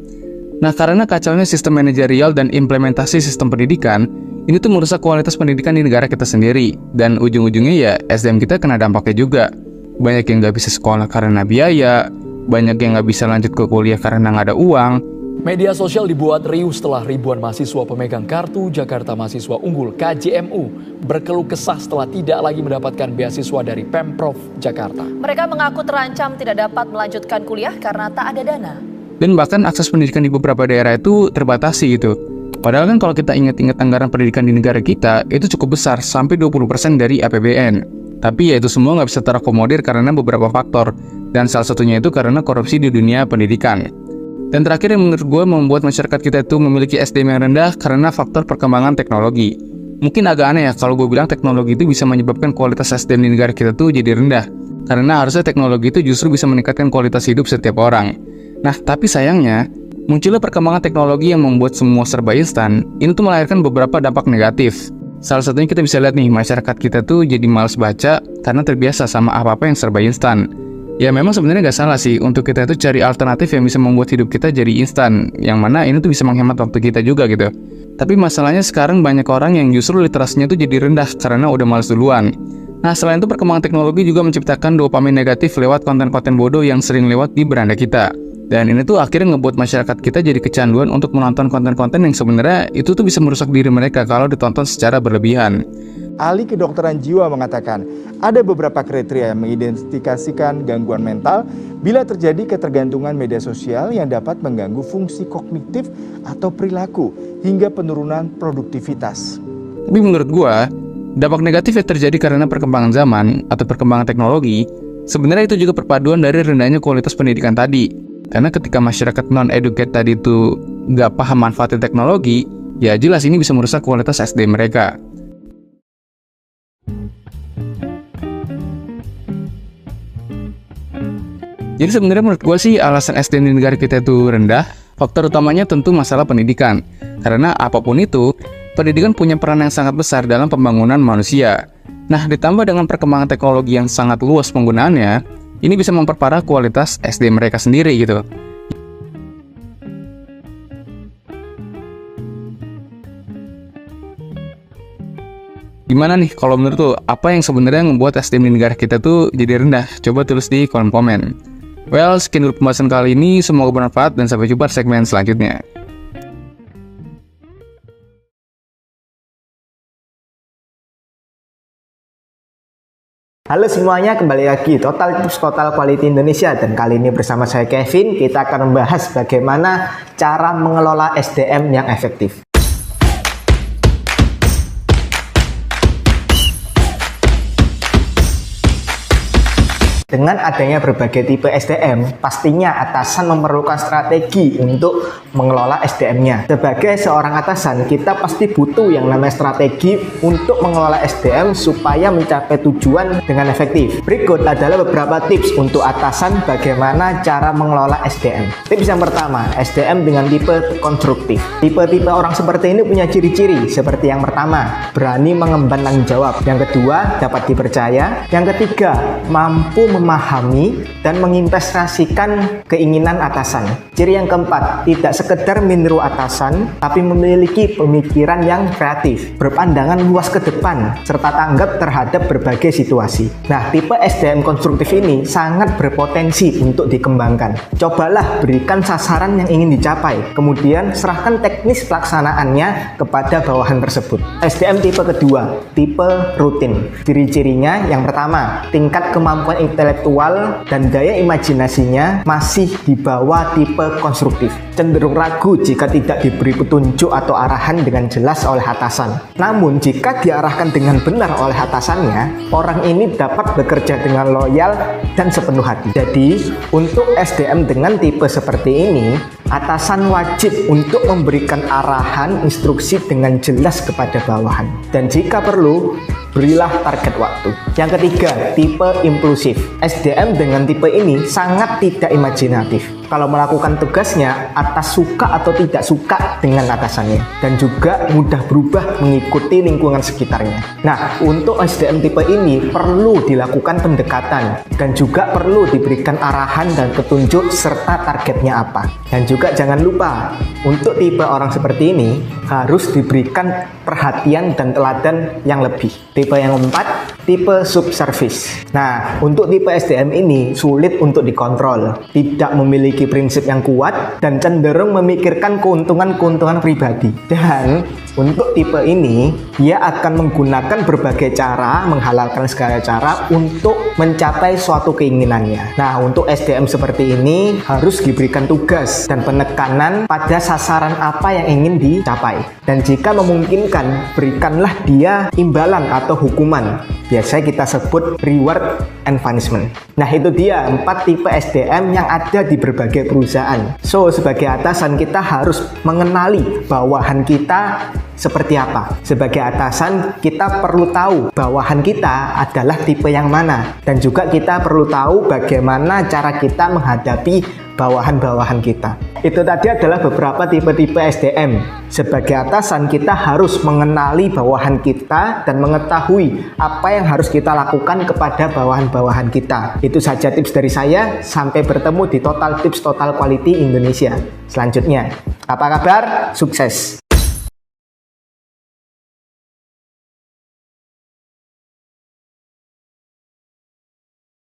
Nah, karena kacaunya sistem manajerial dan implementasi sistem pendidikan, ini tuh merusak kualitas pendidikan di negara kita sendiri. Dan ujung-ujungnya ya, SDM kita kena dampaknya juga. Banyak yang nggak bisa sekolah karena biaya, banyak yang nggak bisa lanjut ke kuliah karena nggak ada uang. Media sosial dibuat riuh setelah ribuan mahasiswa pemegang kartu Jakarta Mahasiswa Unggul KJMU berkeluh kesah setelah tidak lagi mendapatkan beasiswa dari Pemprov Jakarta. Mereka mengaku terancam tidak dapat melanjutkan kuliah karena tak ada dana. Dan bahkan akses pendidikan di beberapa daerah itu terbatasi gitu. Padahal kan kalau kita ingat-ingat anggaran pendidikan di negara kita, itu cukup besar, sampai 20% dari APBN. Tapi ya itu semua nggak bisa terakomodir karena beberapa faktor, dan salah satunya itu karena korupsi di dunia pendidikan. Dan terakhir yang menurut gue membuat masyarakat kita itu memiliki SDM yang rendah karena faktor perkembangan teknologi. Mungkin agak aneh ya kalau gue bilang teknologi itu bisa menyebabkan kualitas SDM di negara kita tuh jadi rendah. Karena harusnya teknologi itu justru bisa meningkatkan kualitas hidup setiap orang. Nah, tapi sayangnya, munculnya perkembangan teknologi yang membuat semua serba instan, ini tuh melahirkan beberapa dampak negatif. Salah satunya kita bisa lihat nih, masyarakat kita tuh jadi malas baca karena terbiasa sama apa-apa yang serba instan. Ya memang sebenarnya nggak salah sih untuk kita itu cari alternatif yang bisa membuat hidup kita jadi instan, yang mana ini tuh bisa menghemat waktu kita juga gitu. Tapi masalahnya sekarang banyak orang yang justru literasinya tuh jadi rendah karena udah malas duluan. Nah, selain itu perkembangan teknologi juga menciptakan dopamin negatif lewat konten-konten bodoh yang sering lewat di beranda kita. Dan ini tuh akhirnya ngebuat masyarakat kita jadi kecanduan untuk menonton konten-konten yang sebenarnya itu tuh bisa merusak diri mereka kalau ditonton secara berlebihan. Ahli kedokteran jiwa mengatakan ada beberapa kriteria yang mengidentifikasikan gangguan mental bila terjadi ketergantungan media sosial yang dapat mengganggu fungsi kognitif atau perilaku hingga penurunan produktivitas. Tapi menurut gua, dampak negatif yang terjadi karena perkembangan zaman atau perkembangan teknologi, sebenarnya itu juga perpaduan dari rendahnya kualitas pendidikan tadi. Karena ketika masyarakat non-educate tadi itu nggak paham manfaatnya teknologi, ya jelas ini bisa merusak kualitas SDM mereka. Jadi sebenarnya menurut gue sih alasan SDM di negara kita itu rendah, faktor utamanya tentu masalah pendidikan. Karena apapun itu, pendidikan punya peran yang sangat besar dalam pembangunan manusia. Nah, ditambah dengan perkembangan teknologi yang sangat luas penggunaannya, ini bisa memperparah kualitas SDM mereka sendiri gitu. Gimana nih kalau menurut lo, apa yang sebenarnya membuat SDM di negara kita tuh jadi rendah? Coba tulis di kolom komen. Well, sekian dulu pembahasan kali ini, semoga bermanfaat dan sampai jumpa di segmen selanjutnya. Halo semuanya, kembali lagi Total Tips Total Quality Indonesia, dan kali ini bersama saya Kevin, kita akan membahas bagaimana cara mengelola SDM yang efektif. Dengan adanya berbagai tipe SDM, pastinya atasan memerlukan strategi untuk mengelola SDM-nya. Sebagai seorang atasan, kita pasti butuh yang namanya strategi untuk mengelola SDM supaya mencapai tujuan dengan efektif. Berikut adalah beberapa tips untuk atasan bagaimana cara mengelola SDM. Tips yang pertama, SDM dengan tipe konstruktif. Tipe-tipe orang seperti ini punya ciri-ciri seperti yang pertama, berani mengemban tanggung jawab. Yang kedua, dapat dipercaya. Yang ketiga, mampu memahami dan menginvestasikan keinginan atasan. Ciri yang keempat, tidak sekedar meniru atasan, tapi memiliki pemikiran yang kreatif, berpandangan luas ke depan, serta tanggap terhadap berbagai situasi. Nah, tipe SDM konstruktif ini sangat berpotensi untuk dikembangkan. Cobalah berikan sasaran yang ingin dicapai, kemudian serahkan teknis pelaksanaannya kepada bawahan tersebut. SDM tipe kedua, tipe rutin. Ciri-cirinya yang pertama, tingkat kemampuan intelektual dan daya imajinasinya masih di bawah tipe konstruktif. Cenderung ragu jika tidak diberi petunjuk atau arahan dengan jelas oleh atasan. Namun jika diarahkan dengan benar oleh atasannya, orang ini dapat bekerja dengan loyal dan sepenuh hati. Jadi, untuk SDM dengan tipe seperti ini, atasan wajib untuk memberikan arahan, instruksi dengan jelas kepada bawahan. Dan jika perlu, berilah target waktu. Yang ketiga, tipe impulsif. SDM dengan tipe ini sangat tidak imajinatif. Kalau melakukan tugasnya, atas suka atau tidak suka dengan atasannya, dan juga mudah berubah mengikuti lingkungan sekitarnya. Nah, untuk SDM tipe ini perlu dilakukan pendekatan dan juga perlu diberikan arahan dan petunjuk serta targetnya apa. Dan juga jangan lupa, untuk tipe orang seperti ini harus diberikan perhatian dan teladan yang lebih. Tipe yang keempat, tipe subservice. Nah, untuk tipe SDM ini sulit untuk dikontrol, tidak memiliki prinsip yang kuat, dan cenderung memikirkan keuntungan-keuntungan pribadi. Dan untuk tipe ini, dia akan menggunakan berbagai cara, menghalalkan segala cara untuk mencapai suatu keinginannya. Nah, untuk SDM seperti ini harus diberikan tugas dan penekanan pada sasaran apa yang ingin dicapai. Dan jika memungkinkan, berikanlah dia imbalan atau hukuman. Biasanya kita sebut reward and punishment. Nah, itu dia 4 tipe SDM yang ada di berbagai perusahaan. So, sebagai atasan kita harus mengenali bawahan kita seperti apa. Sebagai atasan, kita perlu tahu bawahan kita adalah tipe yang mana. Dan juga kita perlu tahu bagaimana cara kita menghadapi bawahan-bawahan kita. Itu tadi adalah beberapa tipe-tipe SDM. Sebagai atasan, kita harus mengenali bawahan kita dan mengetahui apa yang harus kita lakukan kepada bawahan-bawahan kita. Itu saja tips dari saya. Sampai bertemu di Total Tips Total Quality Indonesia selanjutnya. Apa kabar? Sukses!